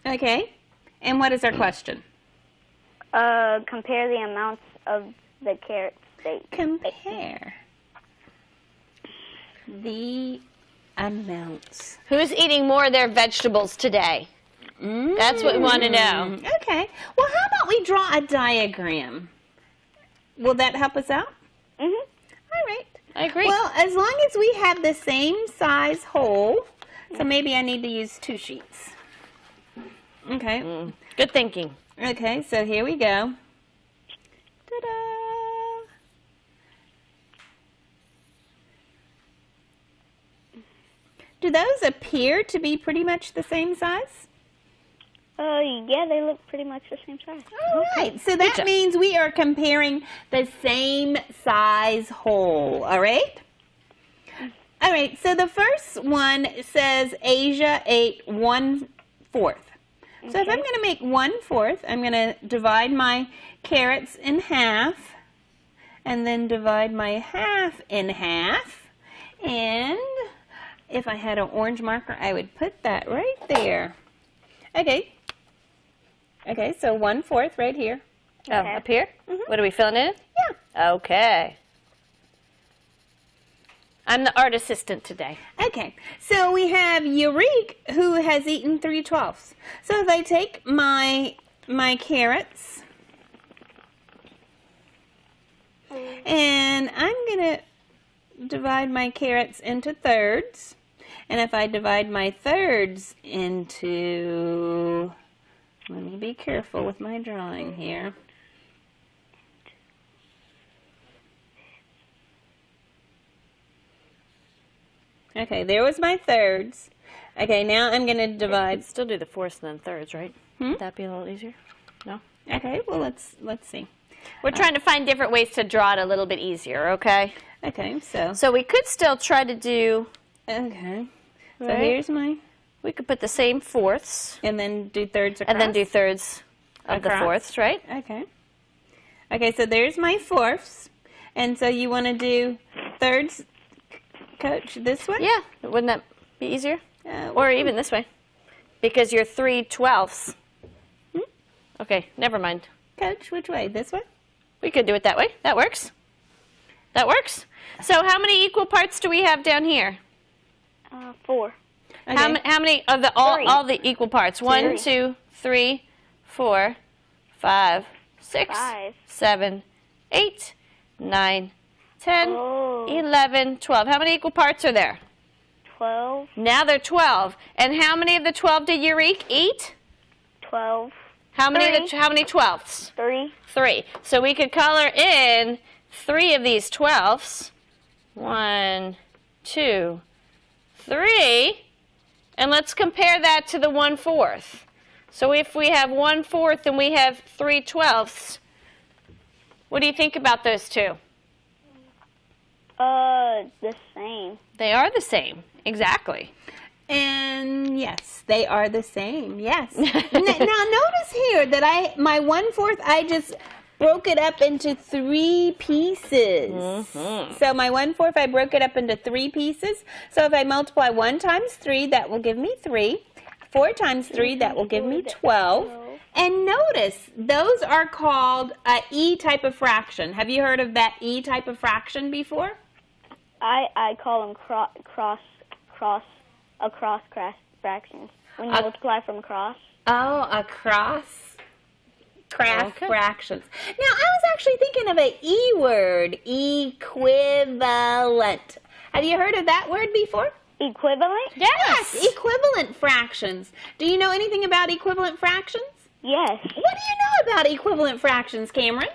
Okay. And what is our question? Compare the amounts of the carrots they Compare the amounts. Who's eating more of their vegetables today? That's what we want to know. Okay. Well, how about we draw a diagram? Will that help us out? Mhm. All right. I agree. Well, as long as we have the same size hole, so maybe I need to use 2 sheets. Okay. Good thinking. Okay, so here we go. Ta-da! Do those appear to be pretty much the same size? Yeah, they look pretty much the same size. All right, so that means we are comparing the same size whole, all right? All right, so the first one says Asia ate 1/4. So if I'm going to make 1/4, I'm going to divide my carrots in half, and then divide my half in half. And if I had an orange marker, I would put that right there. Okay. Okay, so 1/4 right here. Oh, up here? What are we filling in? Yeah. Okay. I'm the art assistant today. Okay, so we have Eureka, who has eaten 3/12. So if I take my carrots, and I'm going to divide my carrots into thirds, and if I divide my thirds into, let me be careful with my drawing here. Okay, there was my thirds. Okay, now I'm going to divide. Still do the fourths and then thirds, right? Would that be a little easier? No? Okay, well, let's see. We're trying to find different ways to draw it a little bit easier, okay? Okay, so. So we could still try to do, Okay. So Right. here's my. we could put the same fourths And then do thirds across. and then do thirds of the Across. fourths, right? Okay. Okay, so there's my fourths. And so you want to do thirds, Coach, this way? Yeah, wouldn't that be easier? Or even this way, because you're 3/12. Okay, never mind. Coach, which way? This way? We could do it that way. That works. That works. So how many equal parts do we have down here? 4. Okay. How many of the all the equal parts? 1, 2, 3, 4, 5, 6, 7, 8, 9, 10, 11, 12. How many equal parts are there? 12. Now they're 12. And how many of the 12 did Eureka eat? 12. How many 12ths? 3. 3. So we could color in 3 of these 12ths. 1, 2, 3. And let's compare that to the 1/4. So if we have 1/4 and we have 3/12ths, what do you think about those two? The same. They are the same. Exactly. And yes, they are the same. Yes. Now notice here that my 1/4, I just broke it up into 3 pieces. So my 1/4, I broke it up into 3 pieces. So if I multiply 1 times 3, that will give me 3. 4 times 3, that will give me 12. And notice, those are called a E type of fraction. Have you heard of that E type of fraction before? I call them cross fractions. When you multiply from cross. Oh, a cross fractions. Now, I was actually thinking of an E word, equivalent. Have you heard of that word before? Equivalent? Yes, equivalent fractions. Do you know anything about equivalent fractions? Yes. What do you know about equivalent fractions, Cameron?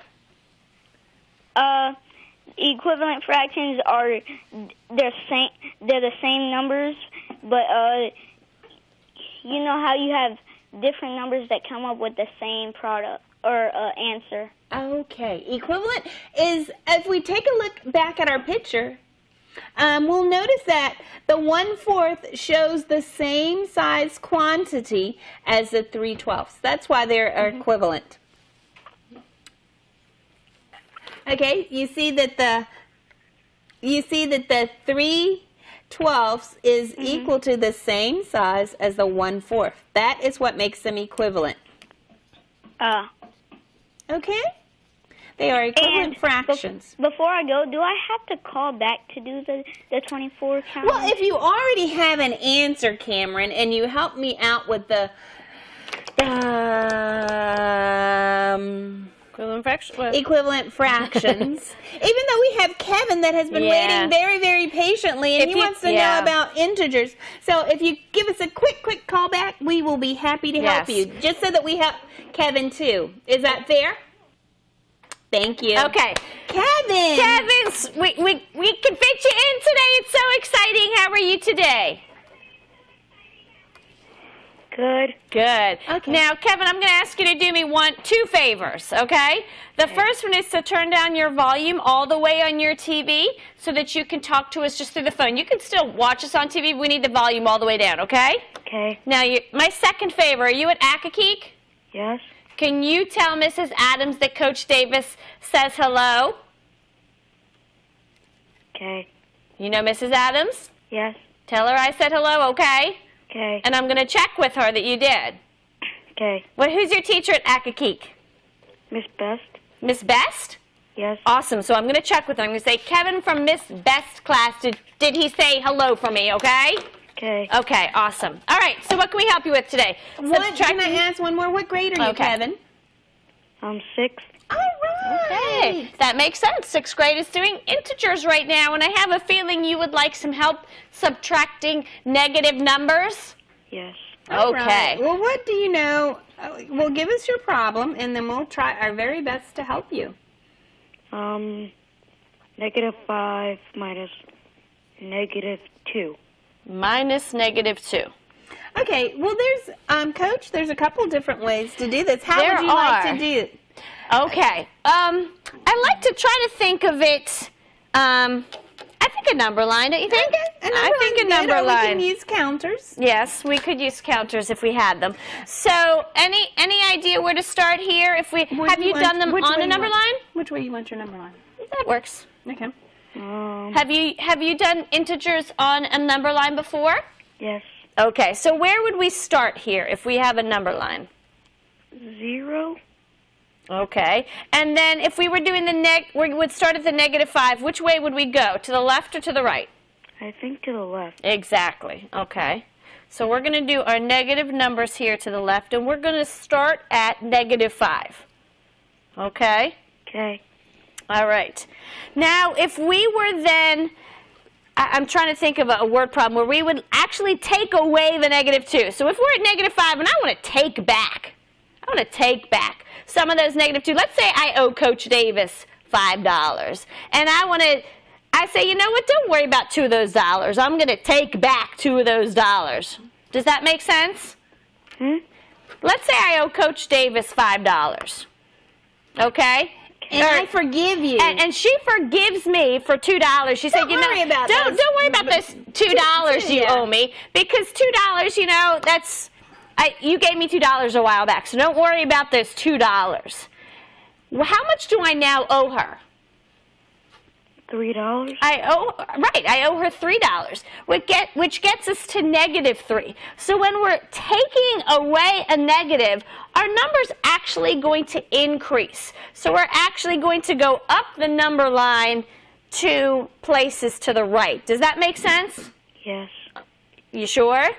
Equivalent fractions are they're the same numbers, but you know how you have different numbers that come up with the same product or answer. Okay, equivalent is, if we take a look back at our picture, we'll notice that the 1/4 shows the same size quantity as the 3/12. That's why they're equivalent. Okay, you see that the 3/12 is equal to the same size as the 1/4. That is what makes them equivalent. Okay? They are equivalent fractions. Before I go, do I have to call back to do the 24 count? Well, if you already have an answer, Cameron, and you help me out with the equivalent fractions, even though we have Kevin that has been waiting very, very patiently, and he wants to know about integers. So if you give us a quick call back, we will be happy to help you, just so that we help Kevin too. Is that fair? Thank you. Okay. Kevin! We can fit you in today. It's so exciting. How are you today? Good. Good. Okay. Now, Kevin, I'm going to ask you to do me 2 favors, okay? The first one is to turn down your volume all the way on your TV so that you can talk to us just through the phone. You can still watch us on TV, but we need the volume all the way down, okay? Okay. Now, my second favor, are you at Accokeek? Yes. Can you tell Mrs. Adams that Coach Davis says hello? Okay. You know Mrs. Adams? Yes. Tell her I said hello, okay? Okay. And I'm going to check with her that you did. Okay. Well, who's your teacher at Accokeek? Miss Best. Miss Best? Yes. Awesome. So I'm going to check with her. I'm going to say, Kevin from Miss Best class, did he say hello for me, okay? Okay. Okay, awesome. All right, so what can we help you with today? Can I ask one more? What grade are you, Kevin? 6th. All right. Okay, that makes sense. 6th grade is doing integers right now, and I have a feeling you would like some help subtracting negative numbers. Yes. Okay. Right. Well, what do you know? Well, give us your problem, and then we'll try our very best to help you. -5 minus -2. Minus -2. Okay, well, there's, Coach, there's a couple different ways to do this. How would you like to do it? Okay. I like to try to think of it, I think a number line, don't you think? Okay, I think a number line. We can use counters. Yes, we could use counters if we had them. So, any idea where to start here? If we have you done them on a number line? Which way you want your number line? That works. Okay. Have you done integers on a number line before? Yes. Okay, so where would we start here if we have a number line? 0. Okay, and then if we were doing we would start at the -5. Which way would we go? To the left or to the right? I think to the left. Exactly. Okay. So we're going to do our negative numbers here to the left, and we're going to start at -5. Okay? Okay. All right. Now, if we were then, I'm trying to think of a word problem where we would actually take away the -2. So if we're at -5 and I want to take back some of those -2. Let's say I owe Coach Davis $5, and I say, you know what, don't worry about 2 of those dollars. I'm going to take back 2 of those dollars. Does that make sense? Let's say I owe Coach Davis $5. Okay? And I forgive you. And she forgives me for $2. She said, Don't worry about don't worry about those $2 you owe me, because $2, you gave me $2 a while back, so don't worry about those $2. Well, how much do I now owe her? $3. I owe her $3, which gets us to -3. So when we're taking away a negative, our number's actually going to increase. So we're actually going to go up the number line 2 places to the right. Does that make sense? Yes. You sure?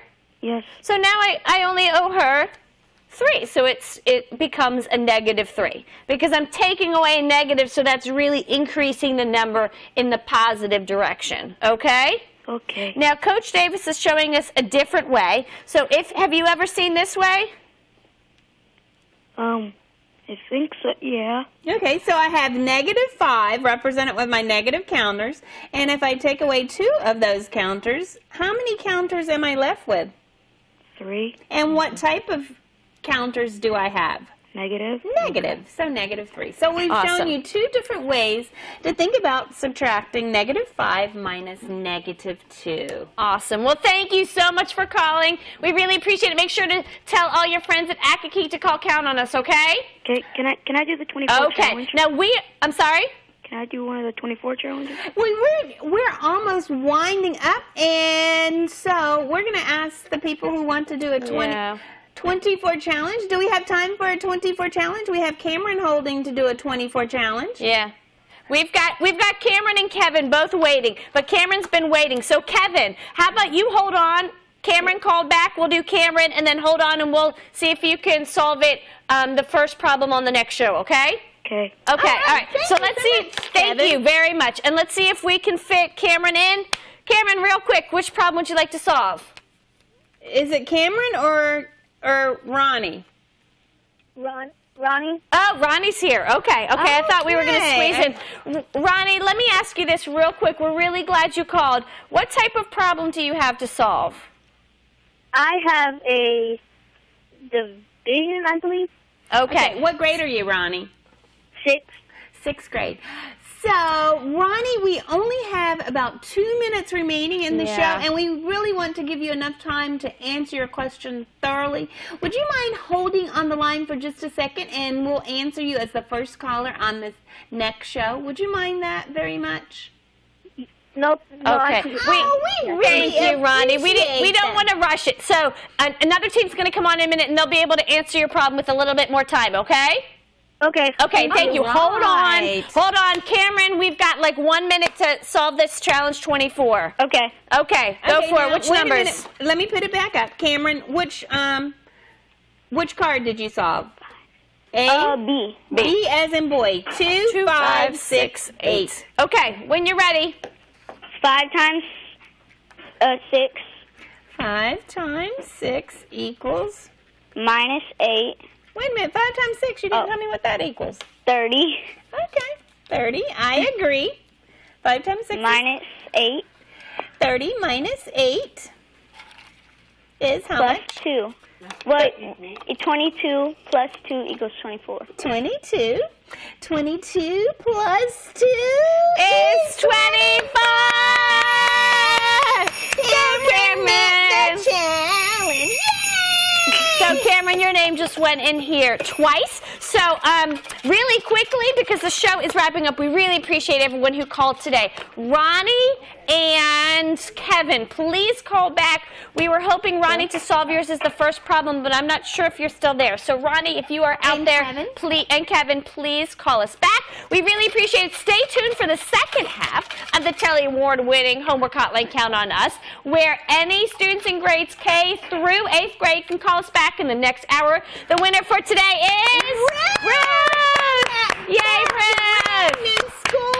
Yes. So now I only owe her 3, so it becomes a -3 because I'm taking away a negative, so that's really increasing the number in the positive direction. Okay? Okay. Now Coach Davis is showing us a different way. So have you ever seen this way? I think so. Yeah. Okay, so I have -5 represented with my negative counters, and if I take away 2 of those counters, how many counters am I left with? 3. And what type of counters do I have? Negative. Negative. So -3. So we've Awesome. shown you 2 different ways to think about subtracting -5 minus -2. Awesome. Well, thank you so much for calling. We really appreciate it. Make sure to tell all your friends at Akaki to call Count on Us, okay? Okay. Can I do the 24 challenge? Now I'm sorry? Can I do one of the 24 challenges? We're almost winding up, and so we're going to ask the people who want to do a 24 challenge. Do we have time for a 24 challenge? We have Cameron holding to do a 24 challenge. Yeah. We've got Cameron and Kevin both waiting, but Cameron's been waiting. So Kevin, how about you hold on? Cameron called back. We'll do Cameron, and then hold on, and we'll see if you can solve it, the first problem on the next show, okay? Okay. Okay, all right. So let's see. Thank Kevin. you very much. And let's see if we can fit Cameron in. Cameron, real quick, which problem would you like to solve? Is it Cameron or Ronnie? Ronnie? Oh, Ronnie's here. Okay. I thought we were going to squeeze in. Ronnie, let me ask you this real quick. We're really glad you called. What type of problem do you have to solve? I have a division, I believe. Okay. What grade are you, Ronnie? 6. 6th grade. So, Ronnie, we only have about 2 minutes remaining in the show, and we really want to give you enough time to answer your question thoroughly. Would you mind holding on the line for just a second, and we'll answer you as the first caller on this next show? Would you mind that very much? Nope. No, Okay. We really Thank you, Ronnie. We appreciate don't that. want to rush it. So another team's going to come on in a minute, and they'll be able to answer your problem with a little bit more time, okay? Okay. Okay, thank you. All right. Hold on. Cameron, we've got like 1 minute to solve this challenge 24. Okay. Okay, go for now, it. Which wait a numbers? minute. Let me put it back up. Cameron, which card did you solve? A? B. B as in boy. 2, 5, 6, 8. Okay, when you're ready. 5 times 6 5 times 6 equals... minus 8. Wait a minute, 5 times 6, you didn't tell me what that equals. 30. Okay, 30, I agree. 5 times 6 minus 8. 30 minus 8 is how Plus much? 2. Well, 22 plus 2 equals 24. 22. 22 plus 2 It's 25! Cameron met the challenge. So Cameron, your name just went in here twice. So really quickly, because the show is wrapping up, we really appreciate everyone who called today. Ronnie and Kevin, please call back. We were hoping, Ronnie, to solve yours as the first problem, but I'm not sure if you're still there. So, Ronnie, if you are out there, please, and Kevin, please call us back. We really appreciate it. Stay tuned for the second half of the Telly Award-winning Homework Hotline Count on Us, where any students in grades K through 8th grade can call us back in the next hour. The winner for today is Ruth! Yay, Ruth!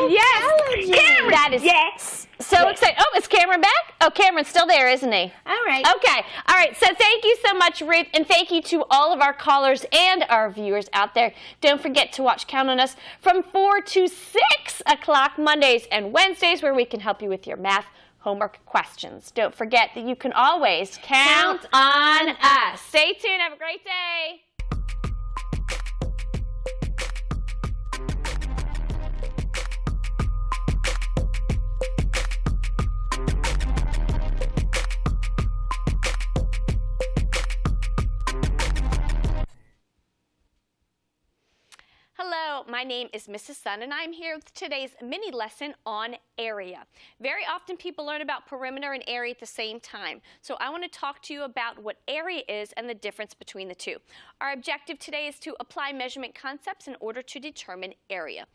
Yes, Cameron. That is so exciting. Oh, is Cameron back? Oh, Cameron's still there, isn't he? All right. Okay. All right. So thank you so much, Ruth, and thank you to all of our callers and our viewers out there. Don't forget to watch Count on Us from 4 to 6 o'clock Mondays and Wednesdays, where we can help you with your math homework questions. Don't forget that you can always count on us. Stay tuned. Have a great day. Hello, my name is Mrs. Sun, and I'm here with today's mini lesson on area. Very often people learn about perimeter and area at the same time, so I want to talk to you about what area is and the difference between the two. Our objective today is to apply measurement concepts in order to determine area.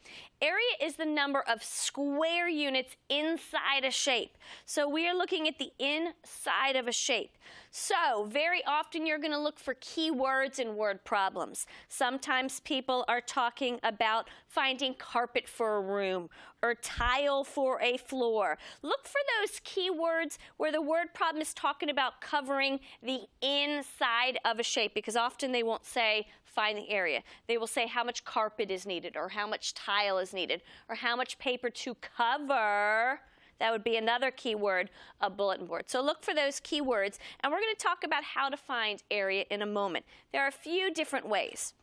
Area is the number of square units inside a shape. So we are looking at the inside of a shape. So very often you're going to look for keywords in word problems. Sometimes people are talking about finding carpet for a room or tile for a floor. Look for those keywords where the word problem is talking about covering the inside of a shape, because often they won't say find the area. They will say how much carpet is needed, or how much tile is needed, or how much paper to cover. That would be another keyword, a bulletin board. So look for those keywords, and we're going to talk about how to find area in a moment. There are a few different ways.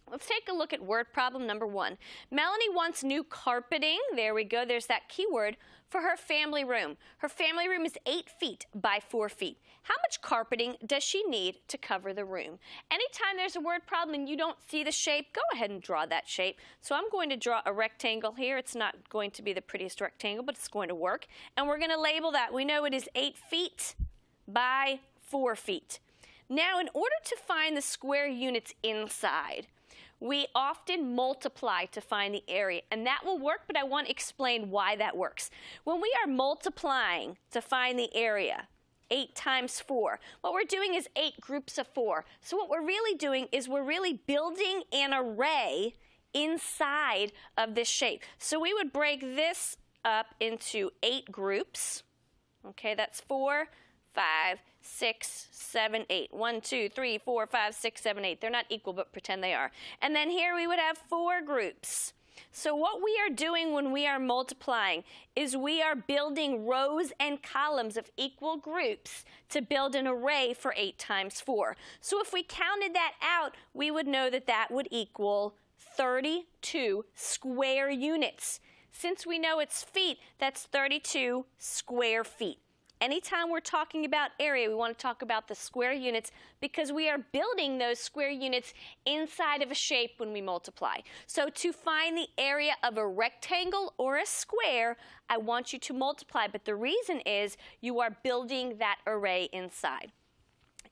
Let's take a look at word problem number 1. Melanie wants new carpeting. There we go. There's that keyword for her family room. Her family room is 8 feet by 4 feet. How much carpeting does she need to cover the room? Anytime there's a word problem and you don't see the shape, go ahead and draw that shape. So I'm going to draw a rectangle here. It's not going to be the prettiest rectangle, but it's going to work. And we're going to label that. We know it is 8 feet by 4 feet. Now, in order to find the square units inside, we often multiply to find the area, and that will work, but I want to explain why that works. When we are multiplying to find the area, 8 times 4, what we're doing is 8 groups of 4. So what we're really doing is we're really building an array inside of this shape. So we would break this up into 8 groups. Okay, that's 4, 5, 6, 7, 8. 1, 2, 3, 4, 5, 6, 7, 8. They're not equal, but pretend they are. And then here we would have 4 groups. So what we are doing when we are multiplying is we are building rows and columns of equal groups to build an array for 8 times 4. So if we counted that out, we would know that that would equal 32 square units. Since we know it's feet, that's 32 square feet. Anytime we're talking about area, we want to talk about the square units because we are building those square units inside of a shape when we multiply. So to find the area of a rectangle or a square, I want you to multiply, but the reason is you are building that array inside.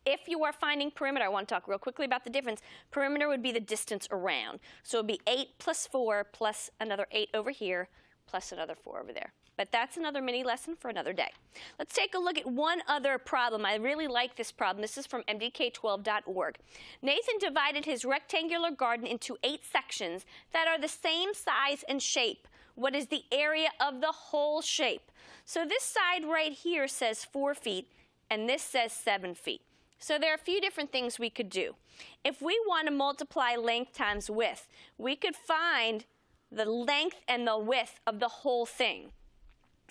If you are finding perimeter, I want to talk real quickly about the difference. Perimeter would be the distance around. So it would be 8 plus 4 plus another 8 over here plus another 4 over there. But that's another mini lesson for another day. Let's take a look at one other problem. I really like this problem. This is from mdk12.org. Nathan divided his rectangular garden into 8 sections that are the same size and shape. What is the area of the whole shape? So this side right here says 4 feet, and this says 7 feet. So there are a few different things we could do. If we want to multiply length times width, we could find the length and the width of the whole thing.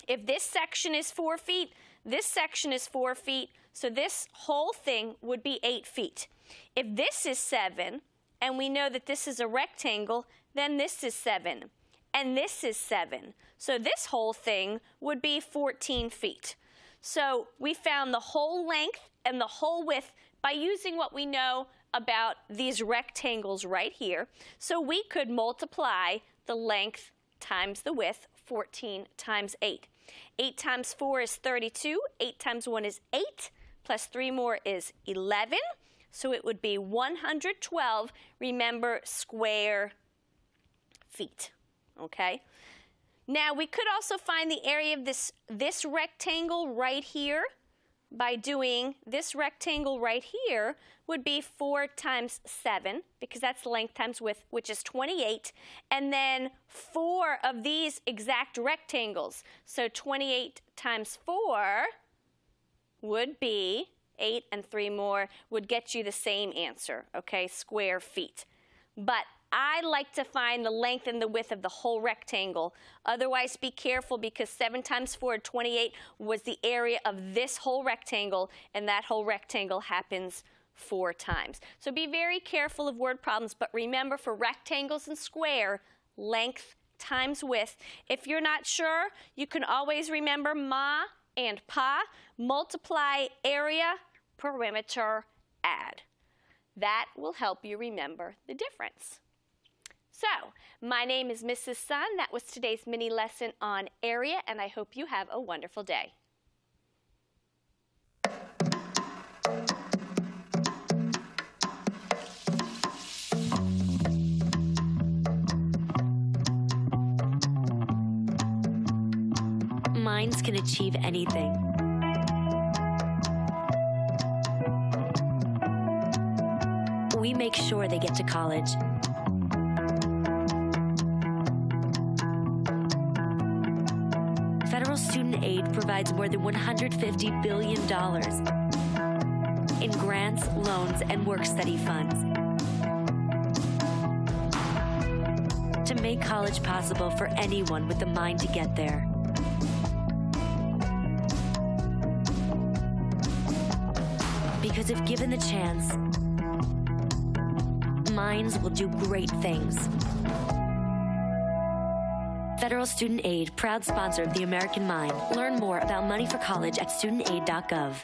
If this section is 4 feet, this section is 4 feet, so this whole thing would be 8 feet. If this is 7, and we know that this is a rectangle, then this is 7, and this is 7. So this whole thing would be 14 feet. So we found the whole length and the whole width by using what we know about these rectangles right here. So we could multiply the length times the width, 14 times 8. 8 times 4 is 32. 8 times 1 is 8. Plus 3 more is 11. So it would be 112, remember, square feet. Okay? Now we could also find the area of this rectangle right here by doing this rectangle right here would be 4 times 7, because that's length times width, which is 28, and then 4 of these exact rectangles. So 28 times 4 would be 8, and 3 more would get you the same answer, okay, square feet. But I like to find the length and the width of the whole rectangle. Otherwise, be careful, because 7 times 4, 28, was the area of this whole rectangle, and that whole rectangle happens 4 times. So be very careful of word problems, but remember, for rectangles and square, length times width. If you're not sure, you can always remember ma and pa, multiply area, perimeter, add. That will help you remember the difference. So, my name is Mrs. Sun. That was today's mini lesson on area, and I hope you have a wonderful day. Minds can achieve anything. We make sure they get to college. Federal student aid provides more than $150 billion in grants, loans, and work-study funds to make college possible for anyone with the mind to get there. Because if given the chance, minds will do great things. Federal Student Aid, proud sponsor of the American Mind. Learn more about money for college at studentaid.gov.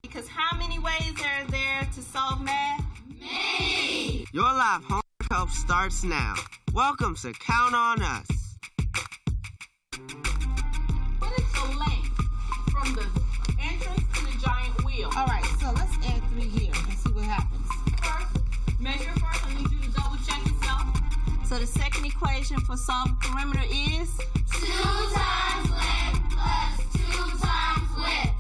Because how many ways are there to solve math? Many! Your live homework help starts now. Welcome to Count on Us. What is the length from the entrance to the giant wheel? All right, so let's add 3 here and see what happens. First, measure first. I need you to double check yourself. So the second equation for solving perimeter is 2 times length plus 2 times width.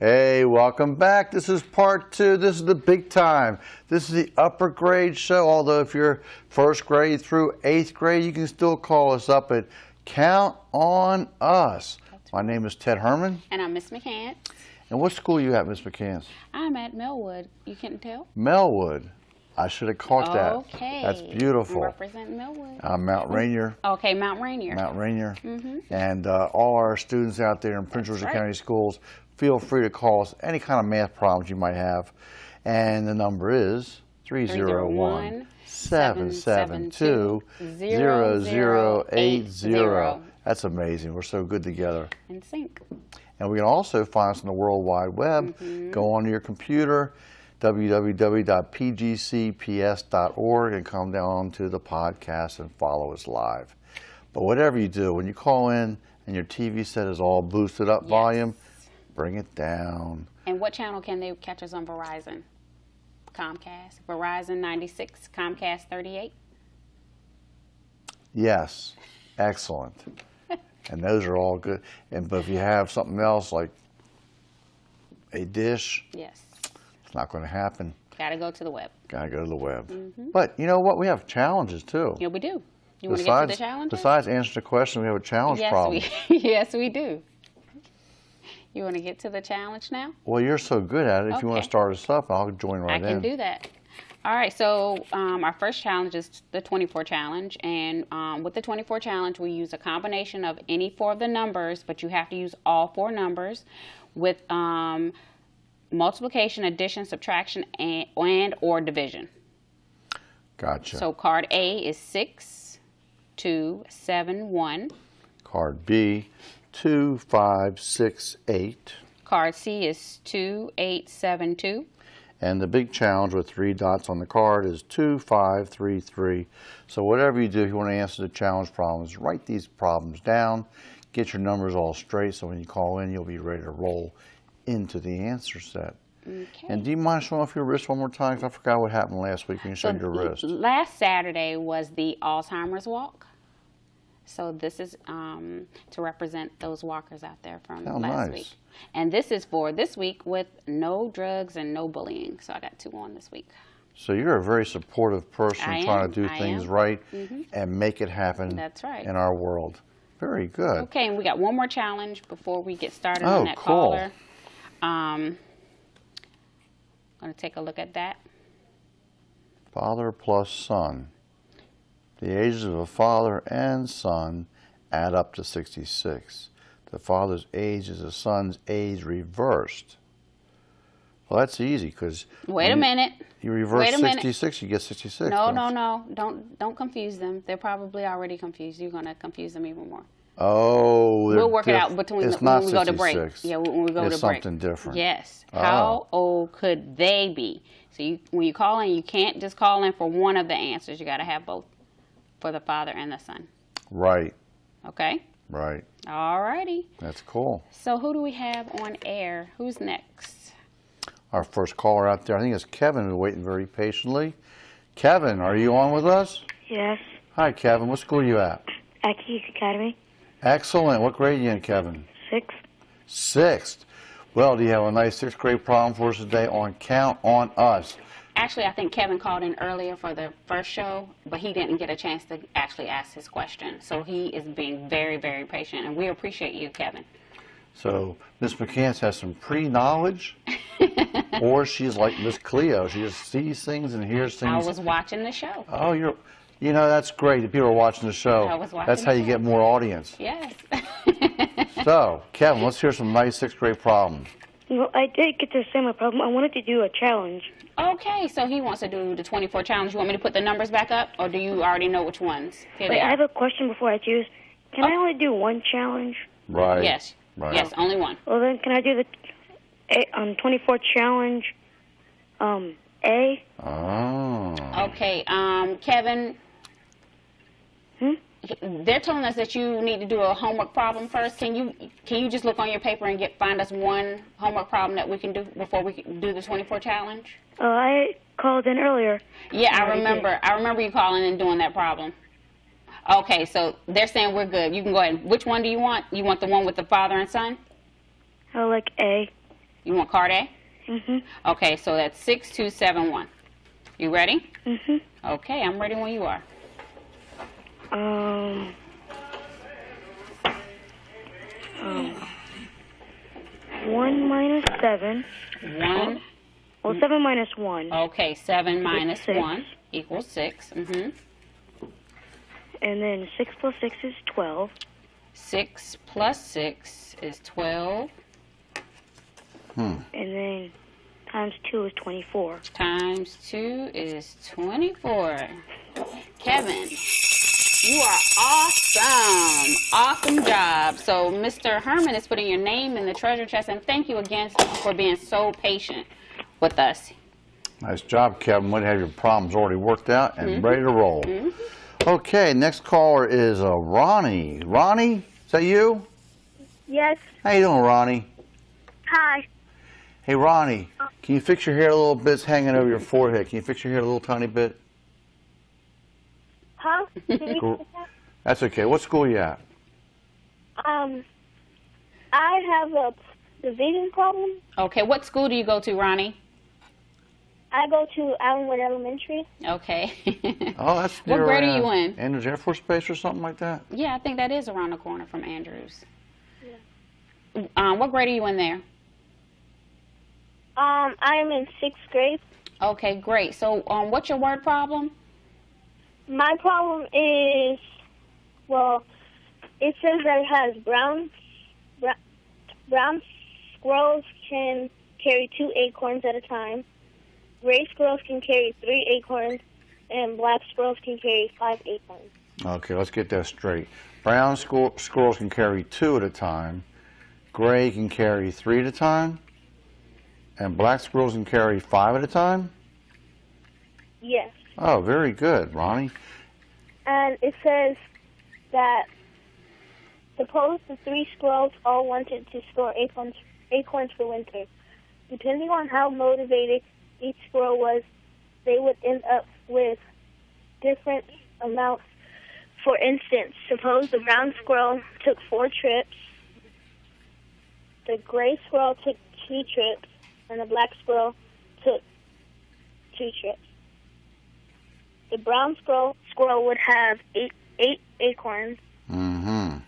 Hey, welcome back. This is part 2. This is the big time. This is the upper grade show, although if you're first grade through 8th grade, you can still call us up at Count on Us. My name is Ted Herman. And I'm Miss McCants. And what school are you at, Miss McCants? I'm at Melwood. You can't tell? Melwood. I should have caught that. Okay. That's beautiful. I'm representing Melwood. I'm Mount Rainier. Okay, Mount Rainier. Mount Rainier. Mm-hmm. And all our students out there in Prince George's County Schools, feel free to call us any kind of math problems you might have. And the number is 301-772-0080. That's amazing. We're so good together. In sync. And we can also find us on the World Wide Web. Go onto your computer, www.pgcps.org, and come down to the podcast and follow us live. But whatever you do, when you call in and your TV set is all boosted up volume, bring it down. And what channel can they catch us on Verizon? Comcast, Verizon 96, Comcast 38? Yes, excellent. And those are all good. But if you have something else like a dish, yes, it's not going to happen. Got to go to the web. Got to go to the web. But you know what? We have challenges too. Yeah, we do. You want to get to the challenges? Besides answering the question, we have a challenge problem. Yes, we do. You want to get to the challenge now? Well, you're so good at it. If you want Okay. to start us up, I'll join right in. I can do that. All right, so our first challenge is the 24 challenge, and with the 24 challenge, we use a combination of any 4 of the numbers, but you have to use all 4 numbers with multiplication, addition, subtraction, and or division. Gotcha. So card A is 6271. Card B, 2568. Card C is 2872. And the big challenge with 3 dots on the card is 2533. So whatever you do, if you want to answer the challenge problems, write these problems down, get your numbers all straight, so when you call in, you'll be ready to roll into the answer set. Okay. And do you mind showing off your wrist one more time? 'Cause I forgot what happened last week when you showed your wrist. Last Saturday was the Alzheimer's walk. So this is to represent those walkers out there from last week. And this is for this week with no drugs and no bullying. So I got 2 on this week. So you're a very supportive person trying to do things right and make it happen That's right. in our world. Very good. Okay, and we got one more challenge before we get started Oh, on that cool. caller. Going to take a look at that. Father plus son. The ages of a father and son add up to 66. The father's age is the son's age reversed. Well, that's easy because Wait a minute. You reverse Wait a minute. 66, you get 66. No, don't no, you? no. Don't confuse them. They're probably already confused. You're going to confuse them even more. Oh, We'll work it out between it's when not we go to break. 66. Yeah, when we go It's to break. something different. Yes. Oh. How old could they be? So when you call in, you can't just call in for one of the answers. You got to have both for the father and the son. Right, Okay? right. All righty. That's cool. So who do we have on air? Who's next? Our first caller out there, I think it's Kevin, who's waiting very patiently. Kevin, are you on with us? Yes. Hi, Kevin. What school are you at? At Keys Academy. Excellent. What grade are you in, Kevin? 6th. 6th. Well, do you have a nice 6th grade problem for us today on Count on Us? Actually, I think Kevin called in earlier for the first show, but he didn't get a chance to actually ask his question. So he is being very, very patient, and we appreciate you, Kevin. So Miss McCants has some pre-knowledge, or she's like Miss Cleo. She just sees things and hears things. I was watching the show. Oh, you know, that's great that people are watching the show. I was watching That's how the you show. get more audience. Yes. So, Kevin, let's hear some nice 6th grade problems. Well, I did get to say my problem. I wanted to do a challenge. Okay, so he wants to do the 24 challenge. You want me to put the numbers back up, or do you already know which ones? Here Wait, they I are. have a question before I choose. Can I only do one challenge? Right. Yes. Right. Yes, only one. Well, then can I do the 24 challenge A? Oh. Okay, Kevin. They're telling us that you need to do a homework problem first. Can you just look on your paper and find us one homework problem that we can do before we can do the 24 challenge? Oh, I called in earlier. Yeah, I already remember. did. I remember you calling and doing that problem. Okay, so they're saying we're good. You can go ahead. Which one do you want? You want the one with the father and son? I like A. You want card A? Mhm. Okay, so that's 6271. You ready? Mhm. Okay, I'm ready when you are. 1 minus 7. 1. Well, 7 minus 1. Okay, 7 minus 6. 1 equals 6. Mm-hmm. And then 6 plus 6 is 12. 6 plus 6 is 12. And then times 2 is 24. Times 2 is 24. Kevin, you are awesome. Awesome job. So Mr. Herman is putting your name in the treasure chest, and thank you again for being so patient with us. Nice job, Kevin. Way to have your problems already worked out and ready to roll. Okay, next caller is Ronnie. Ronnie, is that you? Yes. How you doing, Ronnie? Hi. Hey, Ronnie, can you fix your hair a little bit? It's hanging over your forehead. Can you fix your hair a little tiny bit? Huh? That's okay. What school are you at? I have a division problem. Okay, what school do you go to, Ronnie? I go to Allenwood Elementary. Okay. Oh, that's What near, grade are you in? Andrews Air Force Base or something like that? Yeah, I think that is around the corner from Andrews. what grade are you in there? I'm in 6th grade. Okay, great. So, what's your word problem? My problem is, well, it says that it has brown squirrels can carry 2 acorns at a time. Gray squirrels can carry 3 acorns, and black squirrels can carry 5 acorns. Okay, let's get that straight. Brown squirrels can carry 2 at a time. Gray can carry 3 at a time. And black squirrels can carry 5 at a time? Yes. Oh, very good, Ronnie. And it says that suppose the 3 squirrels all wanted to store acorns for winter. Depending on how motivated each squirrel was, they would end up with different amounts. For instance, suppose the brown squirrel took 4 trips, the gray squirrel took 2 trips, and the black squirrel took 2 trips. The brown squirrel would have 8 acorns. Mm-hmm.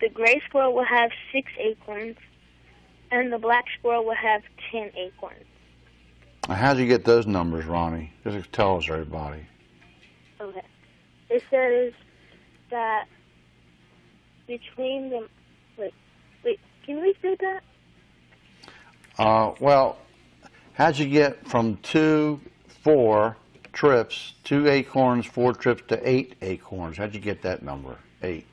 The gray squirrel would have 6 acorns, and the black squirrel would have 10 acorns. How'd you get those numbers, Ronnie? Just tell us, everybody. Okay. It says that between them... Wait, can you repeat that? Well, how'd you get from 4 trips, 2 acorns, 4 trips to 8 acorns? How'd you get that number, 8?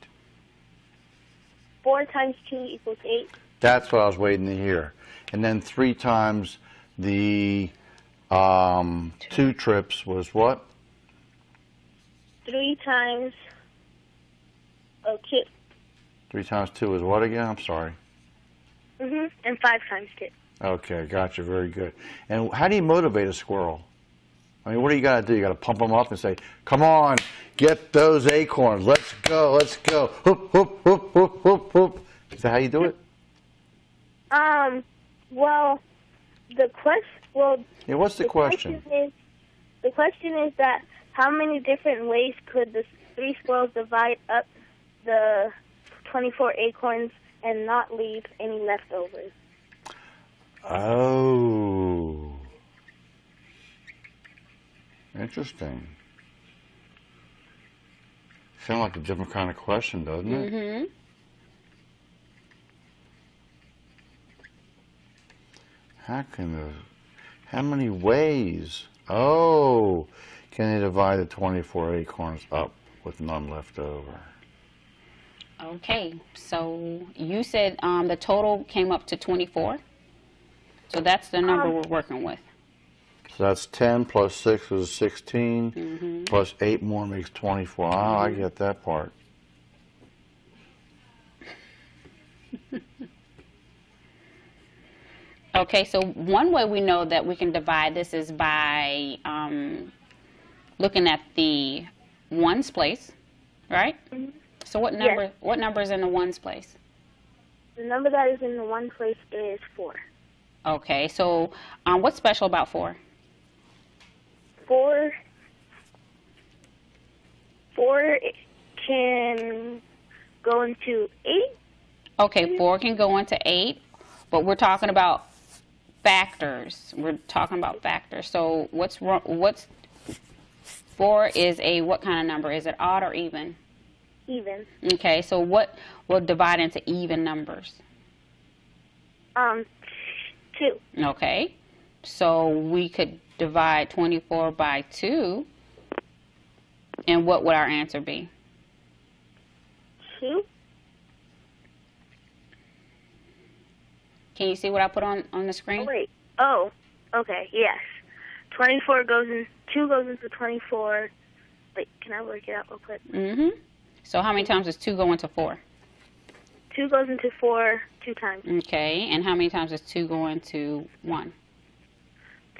4 times 2 equals 8. That's what I was waiting to hear. And then 3 times the 2 trips was what? 3 times 2. 3 times 2 was what again? I'm sorry. And 5 times 2. Okay, gotcha. Very good. And how do you motivate a squirrel? I mean, what do you got to do? You got to pump them up and say, "Come on, get those acorns. Let's go, let's go. Whoop, whoop, whoop, whoop, whoop, whoop." Is that how you do it? Well, Yeah. What's the question? The question is that how many different ways could the 3 squirrels divide up the 24 acorns and not leave any leftovers? Oh. Interesting. Sounds like a different kind of question, doesn't it? Mm-hmm. How many ways? Oh, can they divide the 24 acorns up with none left over? Okay, so you said the total came up to 24. So that's the number we're working with. So that's 10 plus 6 is 16, plus 8 more makes 24. Ah, I get that part. Okay, so one way we know that we can divide this is by looking at the ones place, right? So what number? Yes. What number is in the ones place? The number that is in the 1 place is 4. Okay, so what's special about 4? 4 can go into 8. Okay, 4 can go into 8, but we're talking about factors. We're talking about factors. So what's 4 is a what kind of number? Is it odd or even? Even. Okay, so what will divide into even numbers? 2. Okay, so we could divide 24 by 2, and what would our answer be? 2. Can you see what I put on the screen? Oh, wait. Oh, okay, yes. 24 goes in, 2 goes into 24. Wait, can I work it out real quick? Mm-hmm. So how many times does 2 go into 4? 2 goes into 4 2 times. Okay, and how many times does 2 go into 1?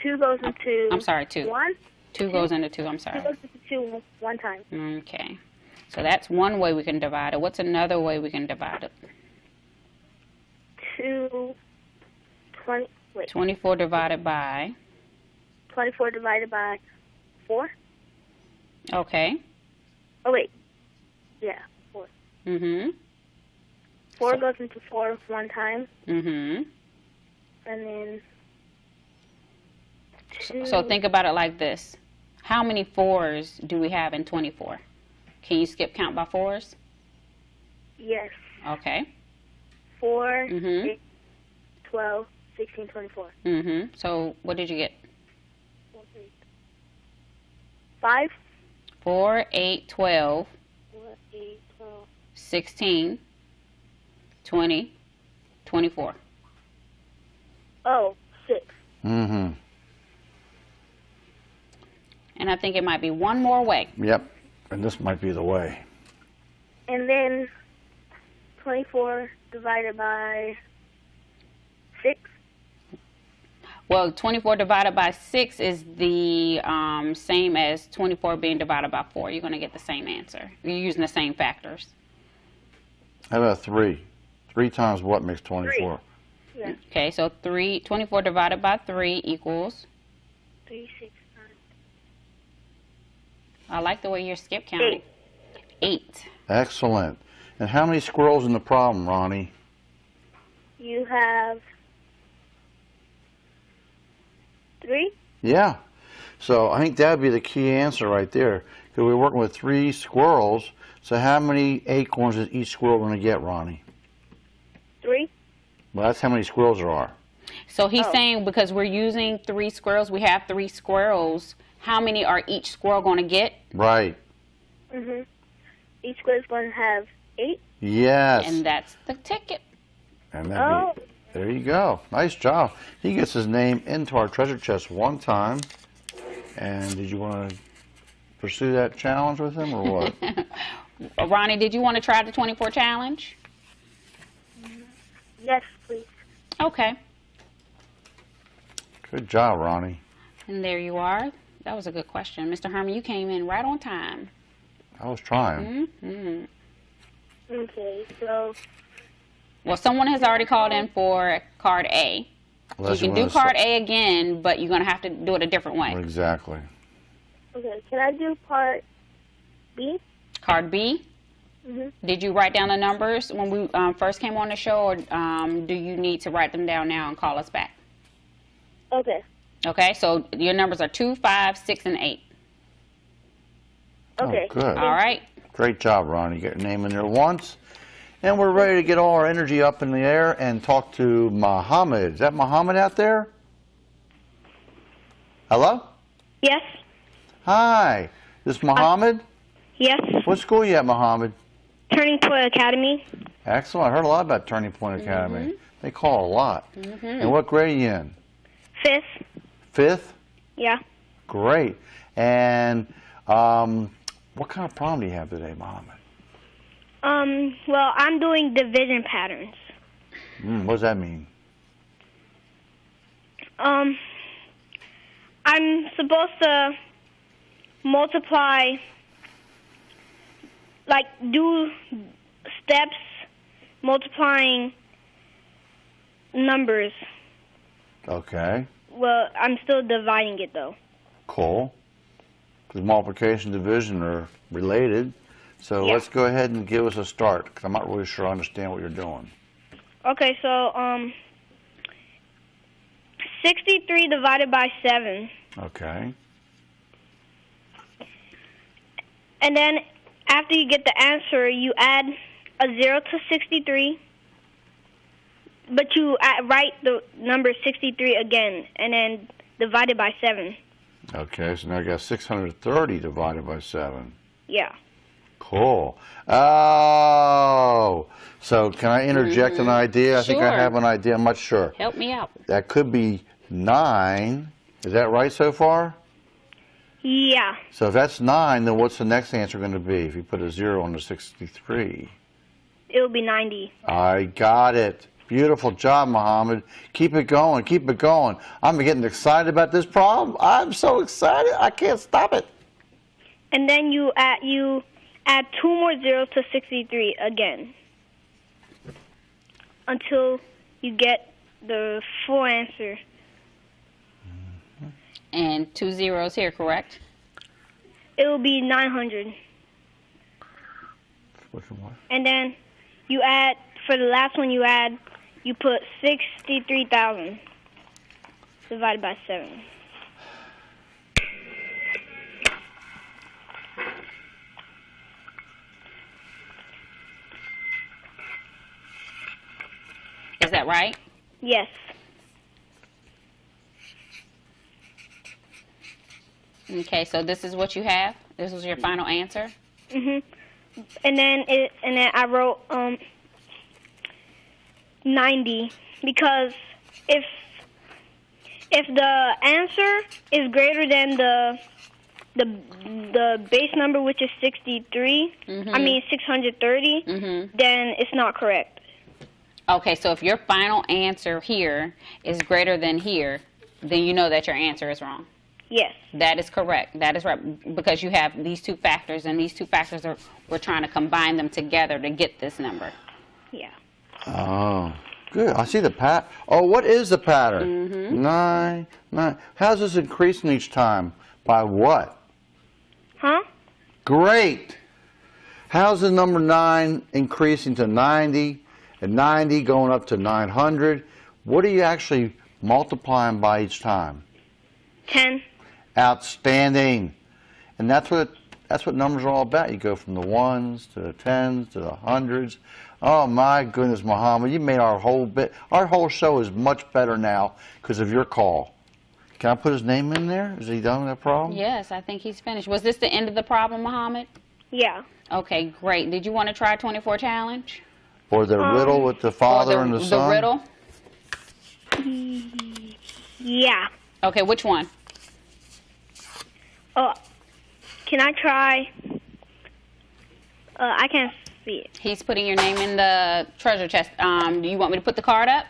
2 goes into... I'm sorry, 2. 1? 2 goes into 2, I'm sorry. 2 goes into 2 1 time. Okay, so that's one way we can divide it. What's another way we can divide it? 24 divided by? 24 divided by 4. Okay. Oh, wait. Yeah, 4. 4 4 goes into 4 one time. Mm-hmm. And then 2. So think about it like this. How many 4s do we have in 24? Can you skip count by 4s? Yes. Okay. 4, Mhm. 6, 12, 16, 24. Mm-hmm. So what did you get? 5. 4, 8, 12, 4, 8, 12. 16, 20, 24. Oh, 6. Mm-hmm. And I think it might be one more way. Yep. And this might be the way. And then 24 divided by 6. Well, 24 divided by 6 is the same as 24 being divided by 4. You're going to get the same answer. You're using the same factors. How about 3? 3 times what makes 24? Yeah. Okay, so 24 divided by 3 equals, 3, 6, 9. I like the way you're skip counting. 8. Excellent. And how many squirrels in the problem, Ronnie? You have 3. Yeah. So I think that would be the key answer right there. Because we're working with 3 squirrels. So how many acorns is each squirrel going to get, Ronnie? 3. Well, that's how many squirrels there are. So he's saying because we're using 3 squirrels, we have 3 squirrels, how many are each squirrel going to get? Right. Mhm. Each square is going to have 8. Yes. And that's the ticket. And that'd be, there you go. Nice job. He gets his name into our treasure chest one time. And did you want to pursue that challenge with him or what? Ronnie, did you want to try the 24 challenge? Yes, please. Okay. Good job, Ronnie. And there you are. That was a good question. Mr. Herman, you came in right on time. I was trying. Mm-hmm. Okay, so Well, someone has already called in for card A. Unless you can do card A again, but you're going to have to do it a different way. Exactly. okay, can I do part B? Card B? Mm-hmm. Did you write down the numbers when we first came on the show, or do you need to write them down now and call us back? Okay. Okay, so your numbers are 2, 5, 6, and 8. Okay. Oh, good. All right. Great job, Ronnie. Get your name in there once. And we're ready to get all our energy up in the air and talk to Muhammad. Is that Muhammad out there? Hello? Yes. Hi. This Muhammad? Yes. What school you at, Muhammad? Turning Point Academy. Excellent. I heard a lot about Turning Point Academy. They call a lot. And what grade are you in? 5th. 5th? Yeah. Great. And what kind of problem do you have today, Muhammad? Well, I'm doing division patterns. What does that mean? I'm supposed to multiply, like do steps multiplying numbers. Okay. Well, I'm still dividing it though. Cool. Because multiplication and division are related. So let's go ahead and give us a start, because I'm not really sure I understand what you're doing. Okay, so 63 divided by 7. Okay. And then after you get the answer, you add a 0 to 63. But you write the number 63 again, and then divide it by 7. Okay, so now I got 630 divided by 7. Yeah. Cool. Oh, so can I interject an idea? I think I Sure. have an idea. I'm not sure. Help me out. That could be 9. Is that right so far? Yeah. So if that's 9, then what's the next answer going to be if you put a 0 on the 63? It will be 90. I got it. Beautiful job, Muhammad. Keep it going. Keep it going. I'm getting excited about this problem. I'm so excited. I can't stop it. And then you add 2 more zeros to 63 again until you get the full answer. And 2 zeros here, correct? It will be 900. Which one? And then you add for the last one you put 63,000 divided by 7. Is that right? Yes. Okay, so this is what you have? This was your final answer? And then I wrote 90 because if the answer is greater than the base number, which is 63, I mean 630, then it's not correct. Okay, so if your final answer here is greater than here, then you know that your answer is wrong. Yes. That is correct. That is right, because you have these two factors, and these two factors we're trying to combine them together to get this number. Yeah. Oh, good. I see the Oh, what is the pattern? 9, 9. How's this increasing each time? By what? Huh? Great. How's the number 9 increasing to 90, and 90 going up to 900? What are you actually multiplying by each time? 10. Outstanding. And that's what numbers are all about. You go from the 1s to the 10s to the 100s. Oh my goodness, Muhammad, you made our whole show is much better now because of your call. Can I put his name in there? Is he done with that problem? Yes, I think he's finished. Was this the end of the problem, Muhammad? Yeah. Okay, great. Did you want to try 24 challenge? Or the riddle with the father and the son? The riddle? Yeah. Okay, which one? Oh, can I try? I can't see it. He's putting your name in the treasure chest. Do you want me to put the card up?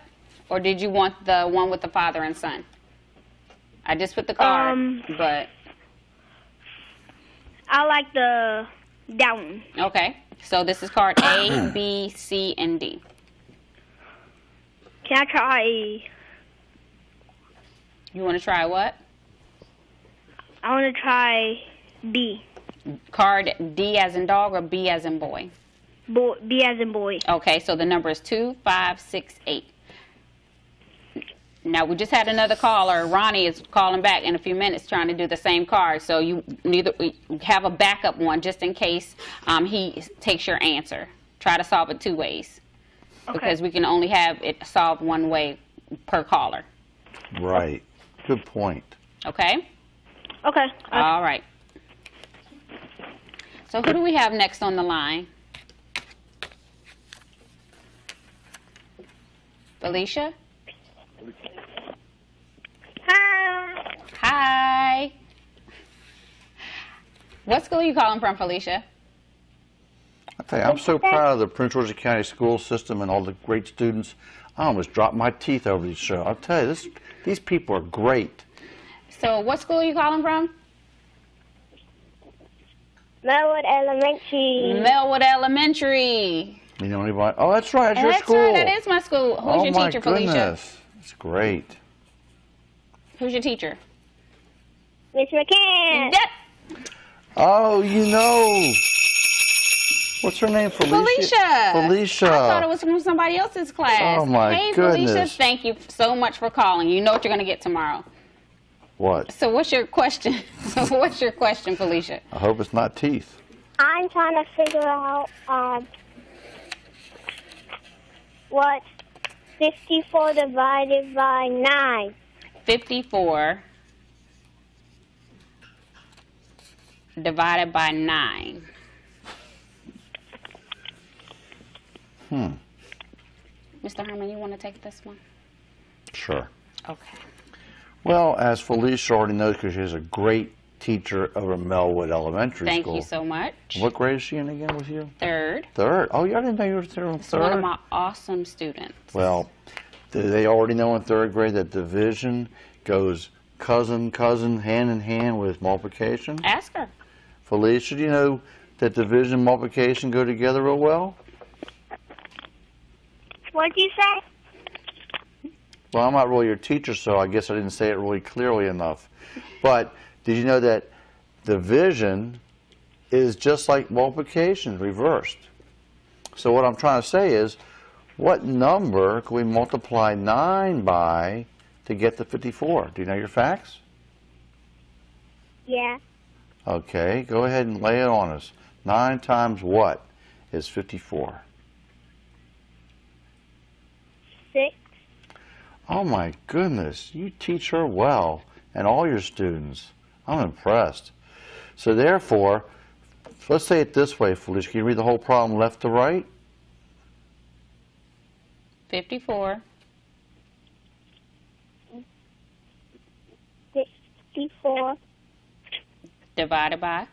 Or did you want the one with the father and son? I just put the card, but... I like that one. Okay, so this is card A, B, C, and D. Can I try? You want to try what? I want to try B. Card D as in dog or B as in boy? B as in boy. Okay, so the number is 2, 5, 6, 8. Now, we just had another caller. Ronnie is calling back in a few minutes trying to do the same card. So you have a backup one just in case he takes your answer. Try to solve it 2 ways. Okay. Because we can only have it solved 1 way per caller. Right. Good point. Okay? Okay. All right. So who do we have next on the line? Felicia? Hi. Hi. What school are you calling from, Felicia? I tell you, I'm so proud of the Prince George's County school system and all the great students. I almost dropped my teeth over these shows. I'll tell you, these people are great. So what school are you calling from? Melwood Elementary. Melwood Elementary. You know anybody? Oh, that's right. That's your That's school. right. That is my school. Who's your teacher, Oh, my Felicia? goodness. That's great. Who's your teacher? Miss McCann. Yep. Oh, you know. What's her name? Felicia. Felicia. I thought it was from somebody else's class. Oh, my hey, goodness. Felicia, thank you so much for calling. You know what you're going to get tomorrow. What? So what's your question? What's your question, Felicia? I hope it's not teeth. I'm trying to figure out what's 54 divided by 9. 54 divided by 9. Mr. Herman, you want to take this one? Sure. Okay. Well, as Felicia already knows, because she's a great teacher over Melwood Elementary Thank School. you so much. What grade is she in again with you? Third. Third. Oh, yeah, I didn't know you were third. It's one of my awesome students. Well, do they already know in third grade that division goes cousin, hand in hand with multiplication? Ask her. Felicia, do you know that division and multiplication go together real well? What'd you say? Well, I'm not really your teacher, so I guess I didn't say it really clearly enough. But did you know that division is just like multiplication reversed? So what I'm trying to say is What number can we multiply 9 by to get to 54? Do you know your facts? Yeah. Okay, go ahead and lay it on us. 9 times what is 54? 6. Oh my goodness, you teach her well, and all your students. I'm impressed. So therefore, let's say it this way, Felicia. Can you read the whole problem left to right? 54. 64. Divided by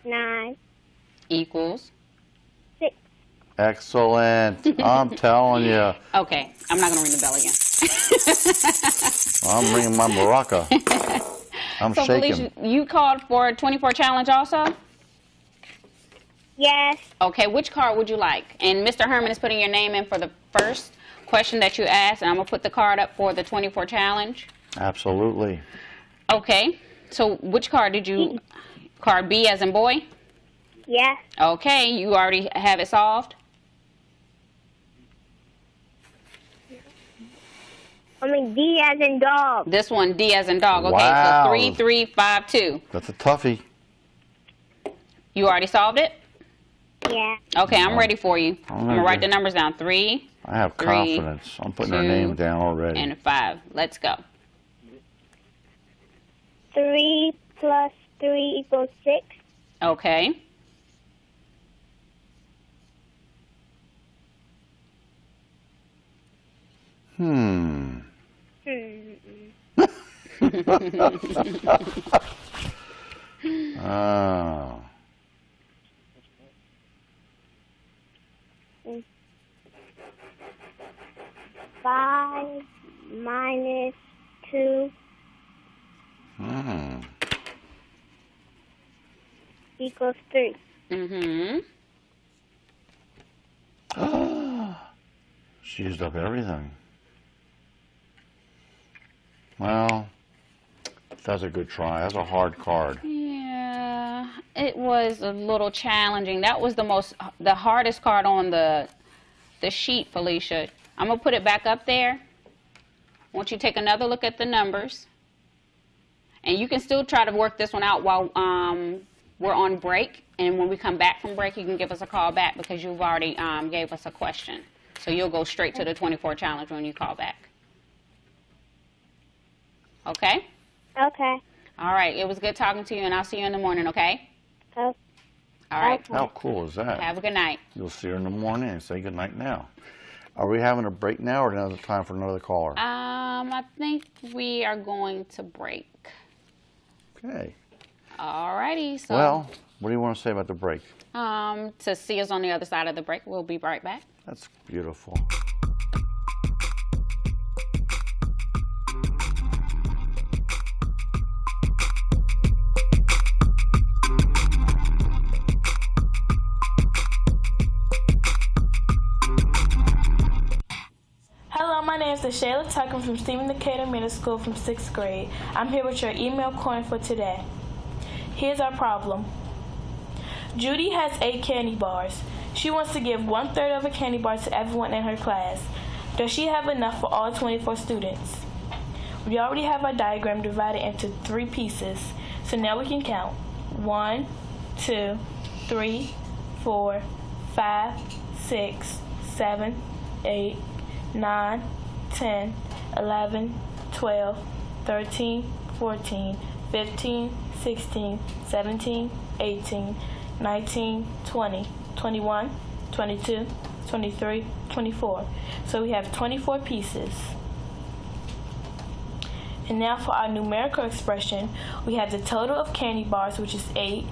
9. equals. 6. Excellent. I'm telling you. Okay, I'm not going to ring the bell again. I'm ringing my maraca. I'm So, shaking. Felicia, you called for a 24 challenge also? Yes. Okay, which card would you like? And Mr. Herman is putting your name in for the first question that you asked, and I'm going to put the card up for the 24 challenge. Absolutely. Okay, so which card did you, card B as in boy? Yes. Okay, you already have it solved? I mean, D as in dog. This one, D as in dog. Okay, Wow. so 3, 3, 5, 2. That's a toughie. You already solved it? Yeah. Okay, I'm ready for you. I'm going to write the numbers down. 3, I have 3, confidence. I'm putting her 2, name down already. and 5. Let's go. 3 plus 3 equals 6. Okay. Oh. 5 minus 2 equals 3. Mm-hmm. She used up everything. Well, that's a good try. That's a hard card. Yeah, it was a little challenging. That was the hardest card on the sheet, Felicia. I'm going to put it back up there. I want you to take another look at the numbers. And you can still try to work this one out while we're on break. And when we come back from break, you can give us a call back because you've already gave us a question. So you'll go straight to the 24 challenge when you call back. Okay? Okay. All right. It was good talking to you, and I'll see you in the morning, okay? Okay. All right. How cool is that? Have a good night. You'll see her in the morning and say good night now. Are we having a break now or another time for another caller? I think we are going to break. Okay. All righty. So, Well, what do you want to say about the break? to see us on the other side of the break, we'll be right back. That's beautiful. Hello, my name is Shayla Tucker from Stephen Decatur Middle School from 6th grade. I'm here with your email coin for today. Here's our problem. Judy has 8 candy bars. She wants to give 1/3 of a candy bar to everyone in her class. Does she have enough for all 24 students? We already have our diagram divided into 3 pieces, so now we can count. 1, 2, 3, 4, 5, 6, 7, 8, 9, 10, 11, 12, 13, 14, 15, 16, 17, 18, 19, 20, 21, 22, 23, 24. So we have 24 pieces. And now for our numerical expression, we have the total of candy bars, which is 8,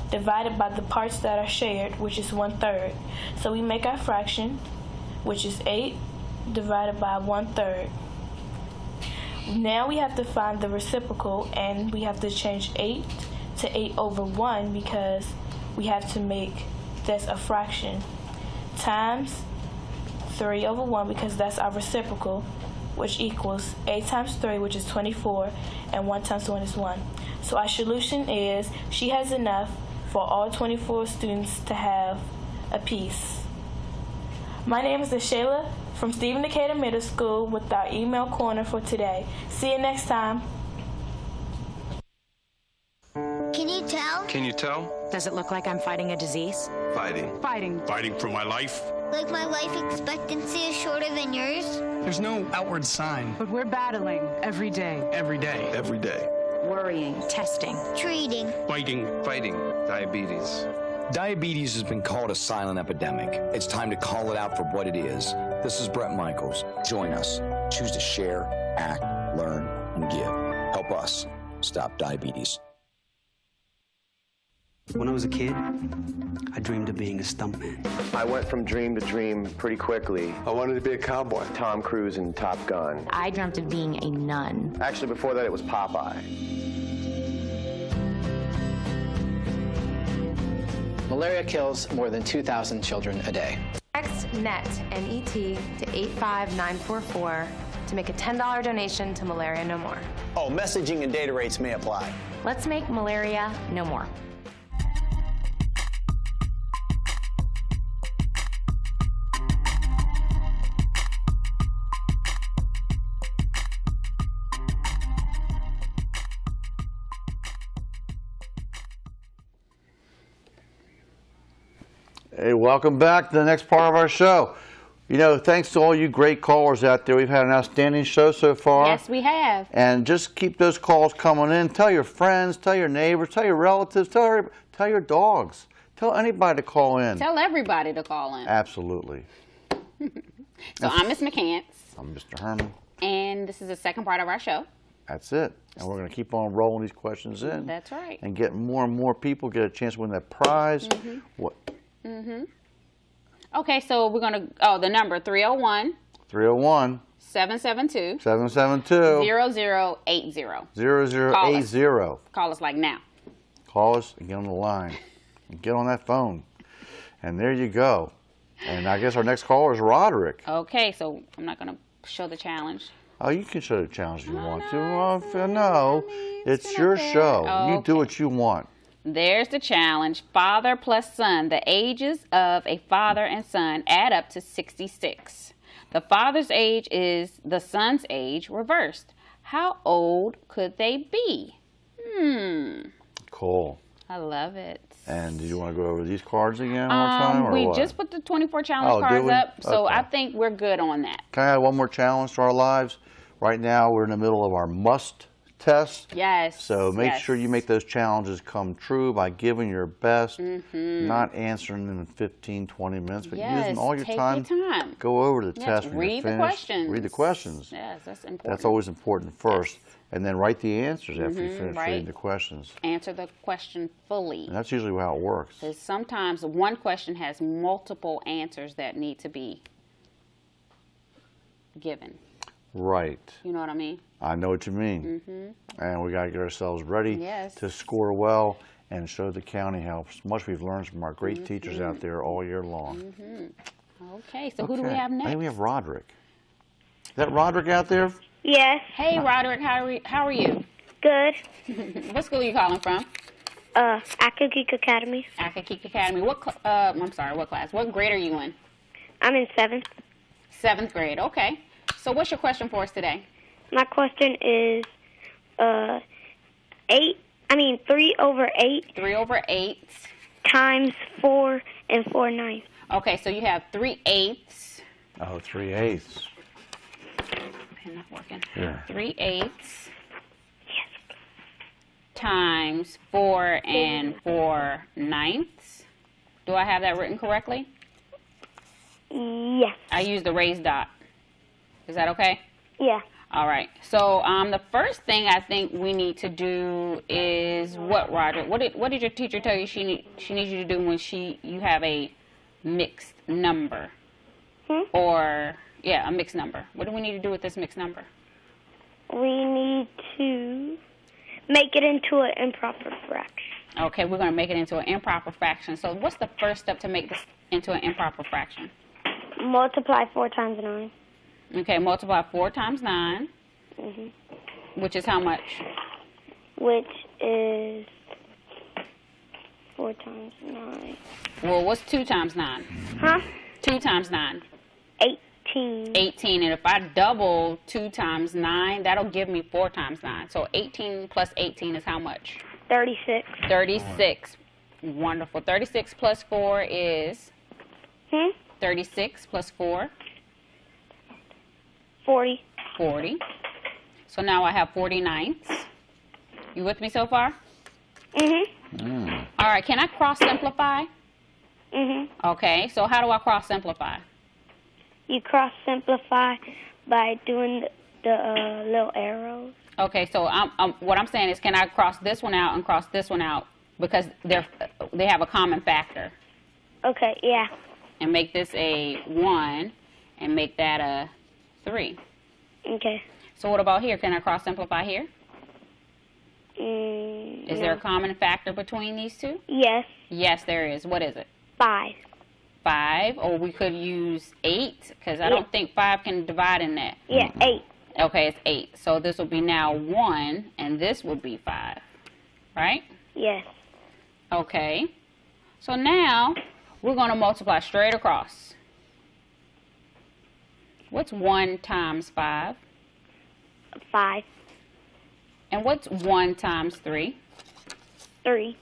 divided by the parts that are shared, which is 1/3. So we make our fraction, which is 8 divided by 1/3. Now we have to find the reciprocal, and we have to change 8 to 8 over 1 because we have to make this a fraction, times 3 over 1 because that's our reciprocal, which equals 8 times 3, which is 24, and 1 times 1 is 1. So our solution is she has enough for all 24 students to have a piece. My name is Shayla from Stephen Decatur Middle School with our email corner for today. See you next time. Can you tell? Can you tell? Does it look like I'm fighting a disease? Fighting. Fighting. Fighting for my life. Like my life expectancy is shorter than yours? There's no outward sign. But we're battling every day. Every day. Every day. Worrying, testing. Treating. Fighting. Fighting. Diabetes. Diabetes has been called a silent epidemic. It's time to call it out for what it is. This is Brett Michaels. Join us. Choose to share, act, learn, and give. Help us stop diabetes. When I was a kid, I dreamed of being a stuntman. I went from dream to dream pretty quickly. I wanted to be a cowboy. Tom Cruise in Top Gun. I dreamt of being a nun. Actually, before that, it was Popeye. Malaria kills more than 2,000 children a day. Text NET, N-E-T, to 85944 to make a $10 donation to Malaria No More. Oh, messaging and data rates may apply. Let's make malaria no more. Hey, welcome back to the next part of our show. You know, thanks to all you great callers out there. We've had an outstanding show so far. Yes, we have. And just keep those calls coming in. Tell your friends, tell your neighbors, tell your relatives, tell your dogs. Tell anybody to call in. Tell everybody to call in. Absolutely. So I'm Miss McCants. I'm Mr. Herman. And this is the second part of our show. That's it. And we're going to keep on rolling these questions in. That's right. And get more and more people get a chance to win that prize. Mm-hmm. What? Mm-hmm. Okay, so we're going to, the number 301. 301. 772. 772. 0080. 0080. Call us like now. Call us and get on the line. And get on that phone. And there you go. And I guess our next caller is Roderick. Okay, so I'm not going to show the challenge. Oh, you can show the challenge if you want to. No, it's your show. Okay. You do what you want. There's the challenge. Father plus son. The ages of a father and son add up to 66. The father's age is the son's age reversed. How old could they be? Cool. I love it. And do you want to go over these cards again one more time? Or we what? just put the 24 challenge cards up, so Okay. I think we're good on that. Can I add one more challenge to our lives? Right now, we're in the middle of our must test. Yes. So make sure you make those challenges come true by giving your best, not answering them in 15, 20 minutes, but using all your take time. Your time. Go over the Yes, test when read you're the finished. questions. Read the questions. Yes, that's important. That's always important first. And then write the answers after you finish right. reading the questions. Answer the question fully. And that's usually how it works. Because sometimes one question has multiple answers that need to be given. Right. You know what I mean? I know what you mean. And we got to get ourselves ready Yes. to score well and show the county how much we've learned from our great teachers out there all year long. Okay, so who do we have I next? think we have Roderick. Is that Roderick out there? Yes. Hey, Roderick, how are you? Good. What school are you calling from? Akakik Academy. Akakik Academy. I'm sorry, what class? What grade are you in? I'm in 7th. 7th grade, okay. So what's your question for us today? My question is 3 over 8. 3 over 8. Times 4 and 4/9. Okay, so you have 3/8. Oh, 3/8. Pen not working. Yeah. 3/8 times 4 and 4/9. Do I have that written correctly? Yes. I used the raised dot. Is that okay? Yeah. All right. So the first thing I think we need to do is what, Roger? What did your teacher tell you she needs you to do when you have a mixed number? Or a mixed number. What do we need to do with this mixed number? We need to make it into an improper fraction. Okay, we're going to make it into an improper fraction. So what's the first step to make this into an improper fraction? Multiply 4 times 9. Okay, multiply 4 times 9, which is how much? Which is 4 times 9. Well, what's 2 times 9? 2 times 9. 18. 18, and if I double 2 times 9, that'll give me 4 times 9. So 18 plus 18 is how much? 36. 36. Wonderful. 36 plus 4 is? 36 plus 4? 40. 40. So now I have 49. You with me so far? All right, can I cross simplify? Okay, so how do I cross simplify? You cross simplify by doing the little arrows. Okay, so what I'm saying is, can I cross this one out and cross this one out because they have a common factor? Okay, yeah. And make this a 1 and make that a 3. Okay. So what about here? Can I cross simplify here? Is there a common factor between these two? Yes. Yes, there is. What is it? 5. 5, or we could use 8 because I don't think 5 can divide in that. Yeah, 8. Okay, it's 8. So this will be now 1, and this would be 5, right? Yes. Okay. So now we're going to multiply straight across. What's 1 times 5? 5. And what's 1 times 3? 3.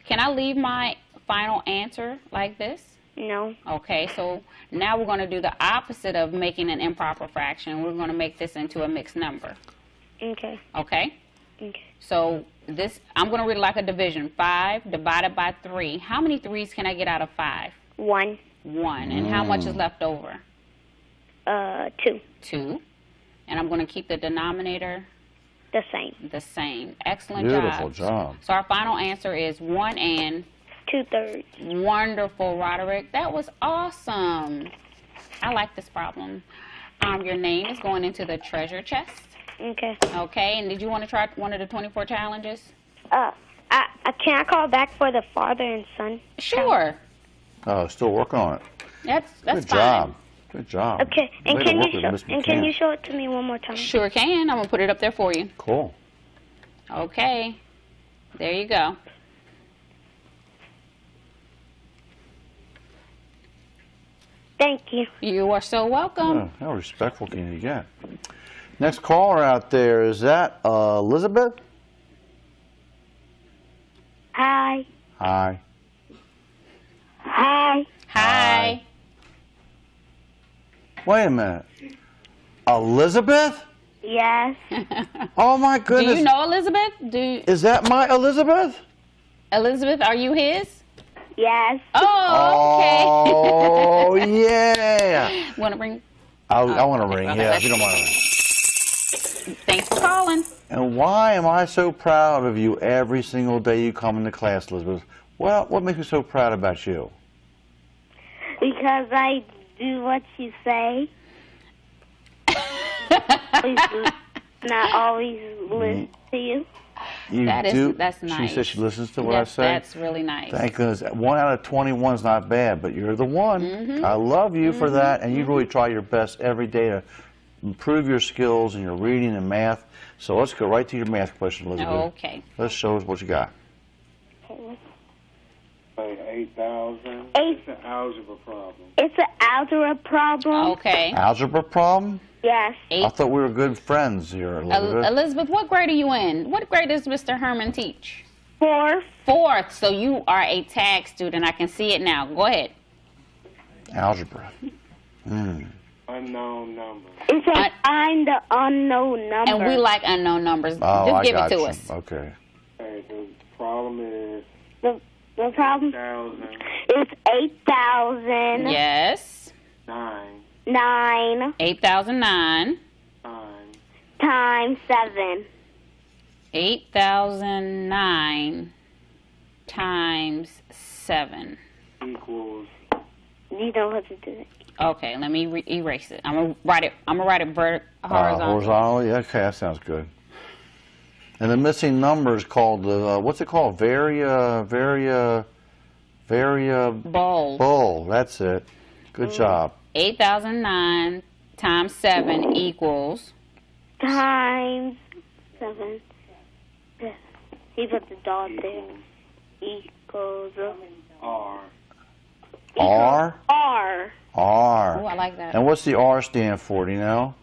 Can I leave my final answer like this? No. Okay, so now we're going to do the opposite of making an improper fraction. We're going to make this into a mixed number. Okay. Okay? Okay. So this, I'm going to read it like a division. 5 divided by 3. How many 3's can I get out of 5? 1. 1. And how much is left over? 2. 2. And I'm going to keep the denominator the same. The same. Excellent Beautiful job. So our final answer is 1 and 2/3. Wonderful, Roderick. That was awesome. I like this problem. Your name is going into the treasure chest. Okay. Okay, and did you want to try one of the 24 challenges? Can I call back for the father and son? Sure. Oh, still working on it. That's Good fine. job. Good job. Okay, and Way to can work you with Miss can you McCann. show it to me one more time? Sure can. I'm going to put it up there for you. Cool. Okay. There you go. Thank you. You are so welcome. Oh, how respectful can you get? Next caller out there, is that Elizabeth? Hi. Hi. Hi. Hi. Wait a minute. Elizabeth? Yes. Oh my Do goodness. you know Elizabeth? Is that my Elizabeth? Elizabeth, are you his? Yes. Oh, okay. Oh, yeah. Want to bring? I want to ring, okay, yeah, let's if you don't mind. Thanks for calling. And why am I so proud of you every single day you come into class, Elizabeth? Well, what makes me so proud about you? Because I do what you say. Not always listen to you. You That is- do? that's nice. She says she listens to what I say? That's really nice. Thank goodness. 1 out of 21 is not bad, but you're the one. Mm-hmm. I love you for that, and you really try your best every day to improve your skills in your reading and math. So let's go right to your math question, Elizabeth. Okay. Let's show us what you got. 8,000. It's an algebra problem. It's an algebra problem. Okay. Algebra problem? Yes. I thought we were good friends here, Elizabeth. Elizabeth, what grade are you in? What grade does Mr. Herman teach? 4th. 4th. So you are a tag student. I can see it now. Go ahead. Algebra. Unknown number. It says find the unknown number. And we like unknown numbers. Oh, Just I give got it to you. us. Okay. Okay, the problem is the problem 8,000. is 8,000. Yes. 9 8,009 times 7. 8,009 times 7. Equals. You don't have to do it. Okay, let me erase it. I'm gonna write it horizontal. Horizontally? Okay, that sounds good. And the missing number is called, what's it called? Variable. That's it. Good job. 8,009 times 7 equals. Times 7. He put the dot there. Equals R. R? R. R. I like that. And what's the R stand for, do you know?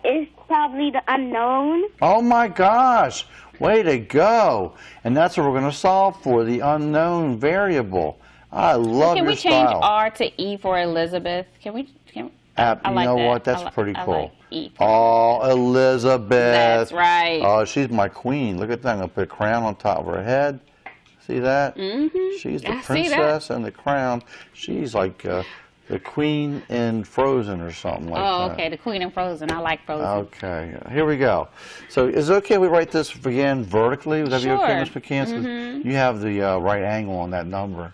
It's probably the unknown. Oh my gosh, way to go. And that's what we're going to solve for, the unknown variable. I love Can your we change style. R to E for Elizabeth? Can we? You like know that. what? That's pretty I cool. like E. Oh, Elizabeth. That's right. Oh, she's my queen. Look at that. I'm going to put a crown on top of her head. See that? Mm-hmm. She's the I see that. princess and the crown. She's like the queen in Frozen or something like that. Oh, okay. The Queen and Frozen. I like Frozen. Okay, here we go. So is it okay if we write this again vertically? Would that be okay, Ms. Sure. McCants? Mhm. You have the right angle on that number.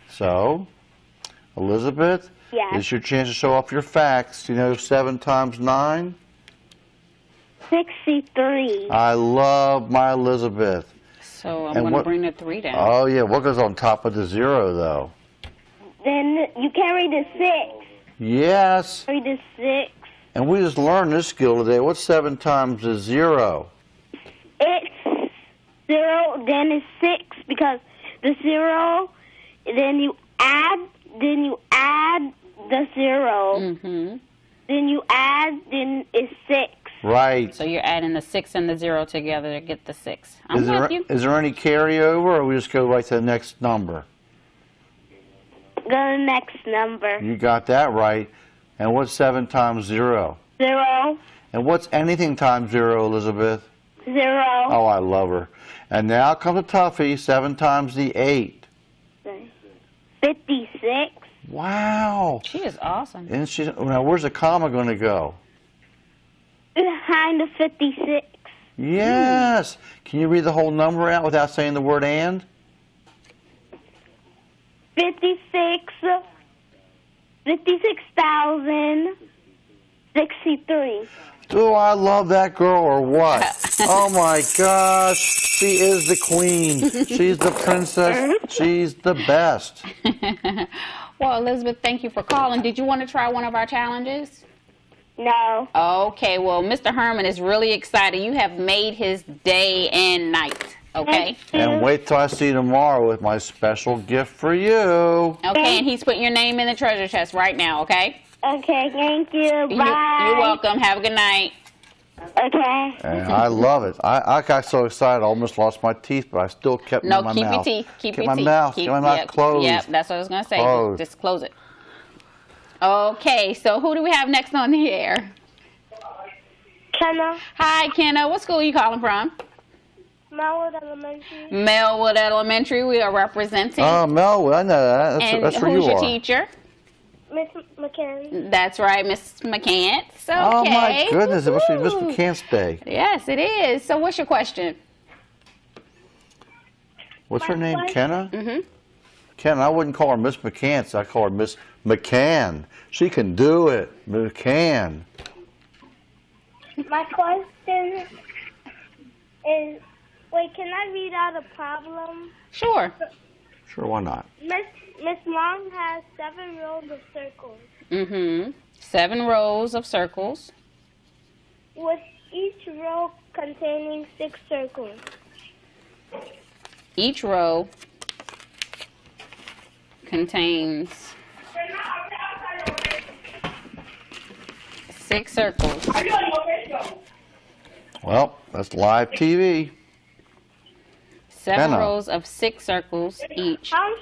So, Elizabeth, Yes. it's your chance to show off your facts. You know 7 times 9? 63. I love my Elizabeth. So I'm And going to what- bring the 3 down. Oh, yeah. What goes on top of the 0, though? Then you carry the 6. Yes. Carry the 6. And we just learned this skill today. What's 7 times the 0? It's 0, then it's 6 because the 0, then you add the 0. Mm-hmm. Then you add, then it's 6. Right. So you're adding the 6 and the 0 together to get the 6. I'm with you. Is there any carryover, or we just go right to the next number? Go to the next number. You got that right. And what's 7 times 0? 0, And what's anything times 0, Elizabeth? 0. Oh, I love her. And now comes a toughie, 7 times the 8. 56. Wow. She is awesome. And she, now, where's the comma going to go? Behind the 56. Yes. Can you read the whole number out without saying the word and? 56,063. Do I love that girl or what? Oh my gosh. She is the queen. She's the princess. She's the best. Well, Elizabeth, thank you for calling. Did you want to try one of our challenges? No. Okay, well, Mr. Herman is really excited. You have made his day and night, okay? And wait till I see you tomorrow with my special gift for you. Okay, and he's putting your name in the treasure chest right now, okay? Okay, thank you. Bye. You're welcome. Have a good night. Okay. And I love it. I got so excited I almost lost my teeth, but I still kept them in my No, keep mouth. your teeth. Keep your my teeth. Mouth. Keep Keep my mouth yep, closed. Yep, that's what I was going to say. Closed. Just close it. Okay, so who do we have next on the air? Kenna. Hi, Kenna. What school are you calling from? Melwood Elementary. Melwood Elementary. We are representing. Oh, Melwood, I know that. And That's where who's you your are. teacher? Miss McKenzie. That's right, Miss McCants. Okay. Oh, my goodness. It must be Miss Woo-hoo. McCants Day. Yes, it is. So what's your question? What's her name, Kenna? Mm-hmm. Kenna, I wouldn't call her Miss McCants. I call her Miss McCann. She can do it. McCann. My question is, wait, can I read out a problem? Sure. Sure, why not? Miss Long has 7 rows of circles, Mm-hmm. 7 rows of circles. with each row containing 6 circles. Each row contains 6 circles. Well, that's live TV. 7 Kenna. rows of 6 circles each How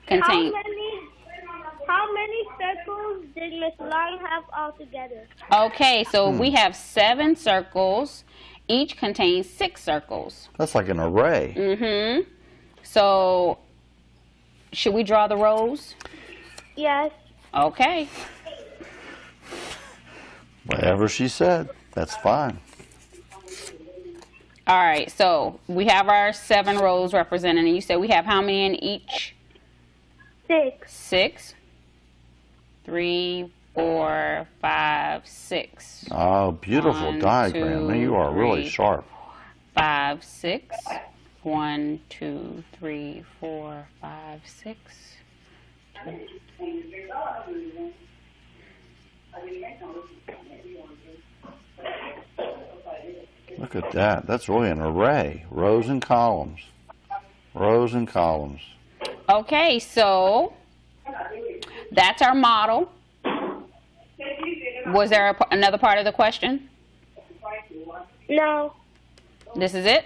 contain. many circles did Miss Long have altogether? Okay, so we have 7 circles. Each contains 6 circles. That's like an array. Mm-hmm. So, should we draw the rows? Yes. Okay. Whatever she said, that's fine. All right, so we have our 7 rows represented, and you said we have how many in each? 6. 6. 3, 4, 5, 6. Oh, beautiful 1, diagram. Man, you are really 3, sharp. 5, 6. 1, 2, 3, 4, 5, 6. 2. Look at that. That's really an array. Rows and columns. Rows and columns. Okay, so That's our model. Was there another part of the question? No. This is it?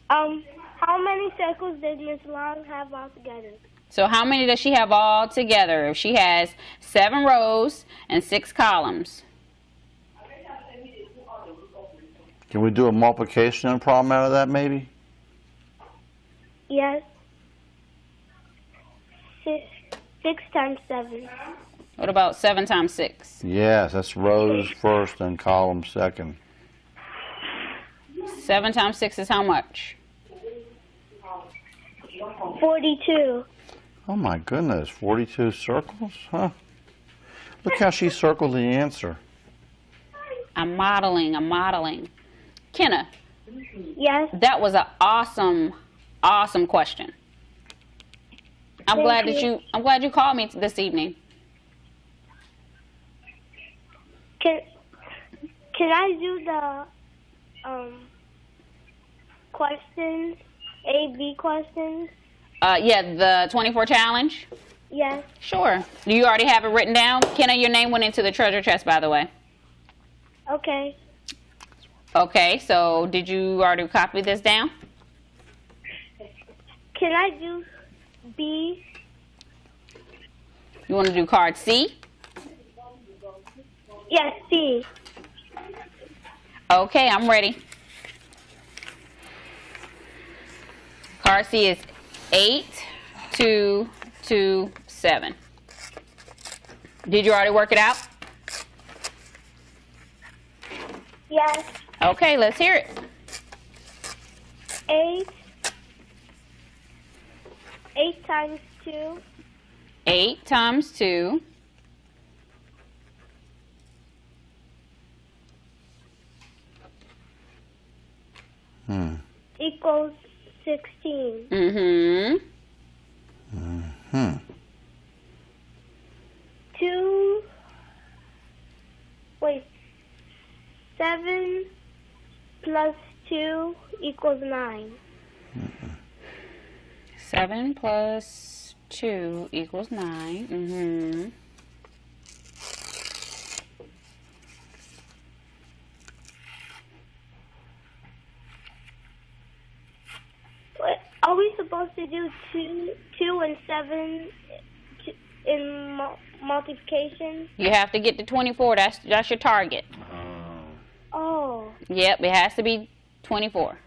How many circles did Miss Long have altogether? So how many does she have all together? If she has 7 rows and 6 columns. Can we do a multiplication problem out of that, maybe? Yes. 6 times 7. What about 7 times 6? Yes, that's rows first and columns second. 7 times 6 is how much? 42. Oh my goodness, 42 circles? Huh? Look how she circled the answer. I'm modeling. Kenna. Yes. That was an awesome question. I'm glad you called me this evening. Can I do the questions, A-B questions? Yeah, the 24 challenge? Yes. Sure. Do you already have it written down? Kenna, your name went into the treasure chest, by the way. Okay. Okay, so did you already copy this down? Can I do B? You want to do card C? Yes, C. Okay, I'm ready. Card C is 8, 2, 2, 7. Did you already work it out? Yes. Okay, let's hear it. 8 times 2. 8 times 2. Equals 16. Mm-hmm. 7 plus 2 equals 9. 7 plus 2 equals 9. Mm-hmm. Are we supposed to do 2 and 7 in multiplication? You have to get to 24. That's your target. Oh. Yep, it has to be 24.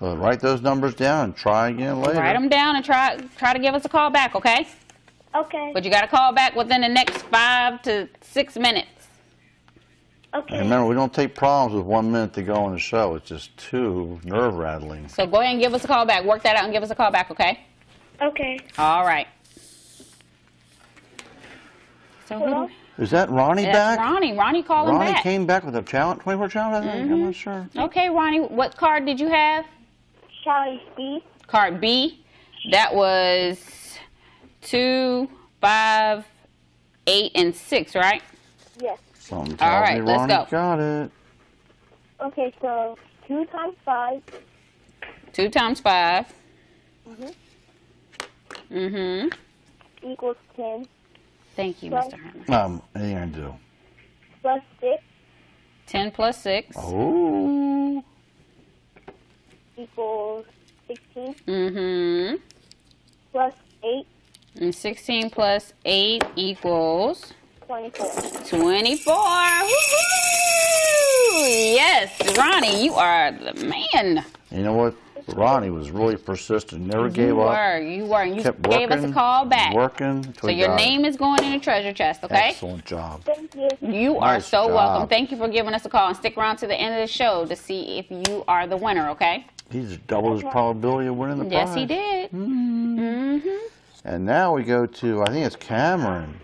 Well, write those numbers down and try again later. Write them down and try to give us a call back, okay? Okay. But you got to call back within the next 5 to 6 minutes. Okay. And remember, we don't take problems with 1 minute to go on the show. It's just too nerve-rattling. So go ahead and give us a call back. Work that out and give us a call back, okay? Okay. All right. So Hello? Is that Ronnie back? Ronnie. Ronnie calling Ronnie back. came back with a challenge, 24 challenge, I think? I'm not sure. Okay, Ronnie, what card did you have? Challenge B. Card B. That was 2, 5, 8, and 6, right? Yes. Something All tells right, me let's Ronnie go. got it. Okay, so 2 times 5. 2 times 5. Mm-hmm. Equals 10. Thank you, Plus- Mr. Herman. Anything I do. Plus 6 10 plus 6. Oh. equals 16. Mm-hmm. Plus 8. And 16 plus 8 equals 24. 24. Woo-hoo! Yes, Ronnie, you are the man. You know what? Ronnie was really persistent, never gave You up. were. And you Kept gave us a call back. Working. So your name is going in the treasure chest, okay? Excellent job. Thank you. You are Nice so job. welcome. Thank you for giving us a call, and stick around to the end of the show to see if you are the winner, okay? He's doubled his probability of winning the prize. Yes, he did. Mm-hmm. And now we go to, I think it's Cameron.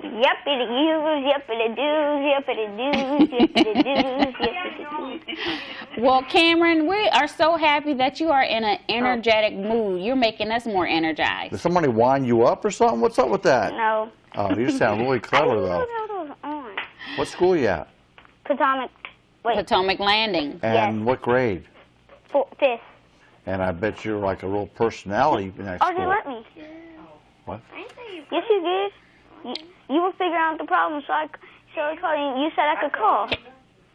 Yuppity-doos, yuppity-doos, yuppity-doos, yuppity-doos, yuppity-doos. Well, Cameron, we are so happy that you are in an energetic mood. You're making us more energized. Did somebody wind you up or something? What's up with that? No. Oh, you sound really clever, though. What school you at? Potomac. Potomac Landing. And what grade? 5th. And I bet you're like a real personality in that Oh, they school. let me. What? Yes, you did. You were figuring out the problem, so I called you. You said I could call.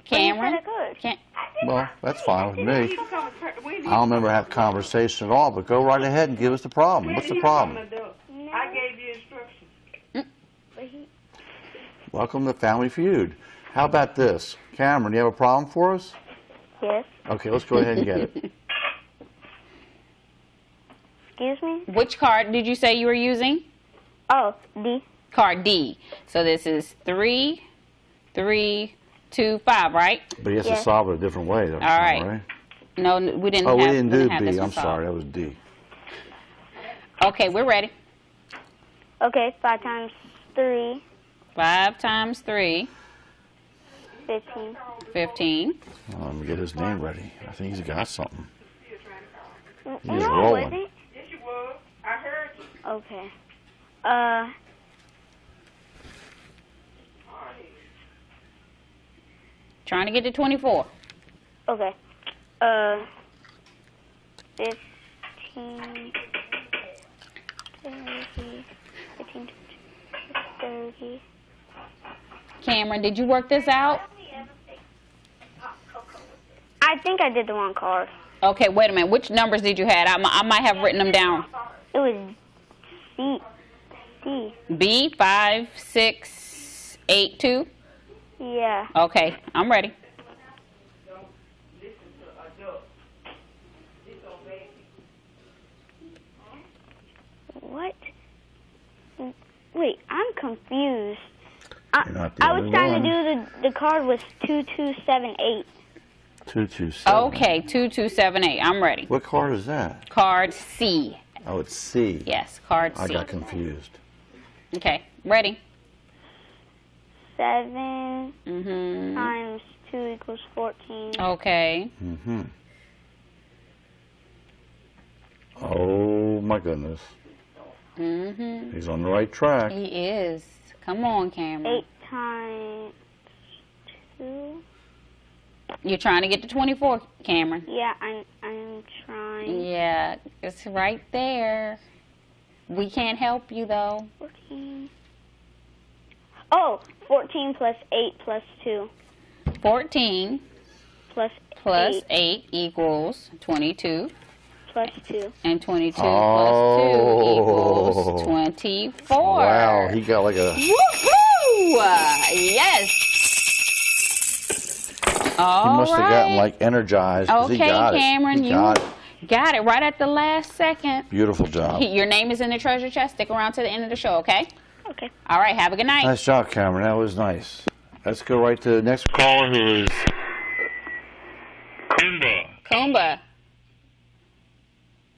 Cameron? You said I could. Well, that's fine with me. I don't remember having a conversation at all, but go right ahead and give us the problem. What's the problem? I gave you instructions. Welcome to Family Feud. How about this? Cameron, do you have a problem for us? Yes. Okay, let's go ahead and get it. Excuse me? Which card did you say you were using? Oh, D. Card D. So this is 3, 3, 2, 5, right? But he has to solve it a different way, though. All right. No, we didn't Oh, have, we didn't do have B. this one I'm solved. sorry, that was D. Okay, we're ready. Okay, 5 times 3. 5 times 3. 15. 15. Well, let me get his name ready. I think he's got something. He's No, rolling. is it? Yes, you was. I heard you. Okay. Trying to get to 24. Okay. 15, 30, 15, 30. Cameron, did you work this out? I think I did the wrong card. Okay, wait a minute. Which numbers did you have? I might have written them down. It was C. C. B, 5, 6, 8, 2? Yeah. Okay, I'm ready. What? Wait, I'm confused. You're not the I was only trying one. to do the card was 2278. 227. Okay, 2278. I'm ready. What card is that? Card C. Oh, it's C. Yes, card I C. got confused. Okay, ready. 7 Mm-hmm. times 2 equals 14. Okay. Mm-hmm. Oh, my goodness. Mm-hmm. He's on the right track. He is. Come on, Cameron. 8 times 2. You're trying to get to 24, Cameron. Yeah, I'm trying. Yeah, it's right there. We can't help you, though. 14. Oh, 14 plus 8 plus 2. 14 plus 8 equals 22. Plus 2. And 22 Oh. plus 2 equals 24. Wow, he got like a... Woohoo! Yes. All He must have gotten right. like energized. 'Cause Okay, he got Cameron, it. He you got it right at the last second. Beautiful job. Your name is in the treasure chest. Stick around to the end of the show, okay? Okay. All right, have a good night. Nice job, Cameron. That was nice. Let's go right to the next caller, who is Kumba.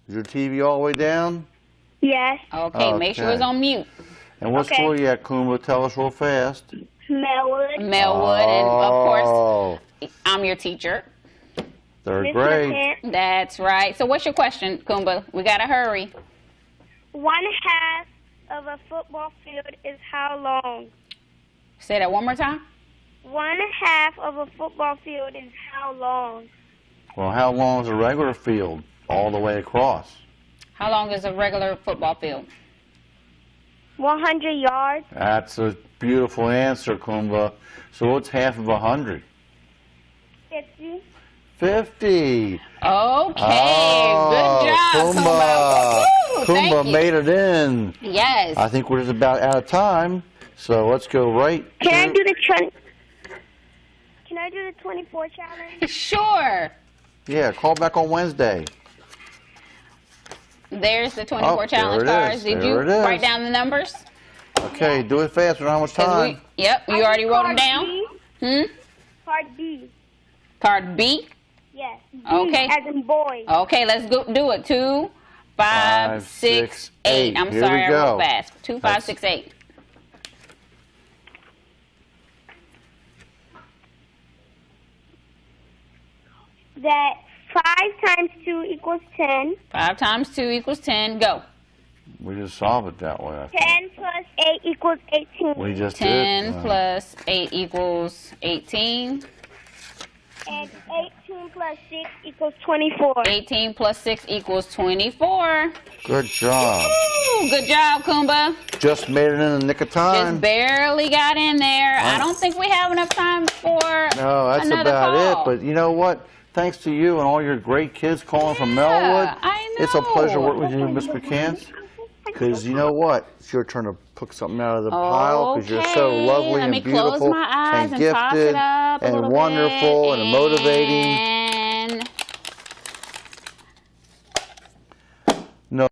Is your TV all the way down? Yes. Okay, make sure it's on mute. And what Okay. school you at, Kumba? Tell us real fast. Melwood. Melwood, and of course, Oh, I'm your teacher. third grade. That's right. So what's your question, Kumba? We got to hurry. 1/2 of a football field is how long? Say that one more time. 1/2 of a football field is how long? Well, how long is a regular field all the way across? How long is a regular football field? 100 yards. That's a beautiful answer, Kumba. So what's half of 100? 50. 50. Okay, Oh, good job, Kumba. Woo-hoo, thank Kumba you. made it in. Yes. I think we're just about out of time. So let's go right Can I to... do the 24 challenge? Sure. Yeah, call back on Wednesday. There's the 24 Oh, challenge there it cards. is. Did There you it is. write down the numbers? Okay, do it fast. We don't have much 'Cause time. Yep, you already wrote them down. Card B. Card B. Yes. B Okay. as in boy. Okay, let's go do it. 2, 5, 6, 8. I'm Here sorry, we I go. wrote fast. 2, 5, 6, 8. That 5 times 2 equals 10. 5 times 2 equals 10. Go. We just solve it that way. I think. 10 plus 8 equals 18. We just 10 did. plus 8 equals 18. And 8 to 18 plus 6 equals 24. 18 plus 6 equals 24. Good job. Woo, good job, Kumba. Just made it in the nick of time. Just barely got in there. I don't think we have enough time for No, that's another about call. it. But you know what? Thanks to you and all your great kids calling from Melwood. I know. It's a pleasure working with you, Miss McCants. Because you know what? It's your turn to pick something out of the pile because you're so lovely Let and me beautiful close my eyes and and toss it gifted up a and little wonderful bit. and motivating.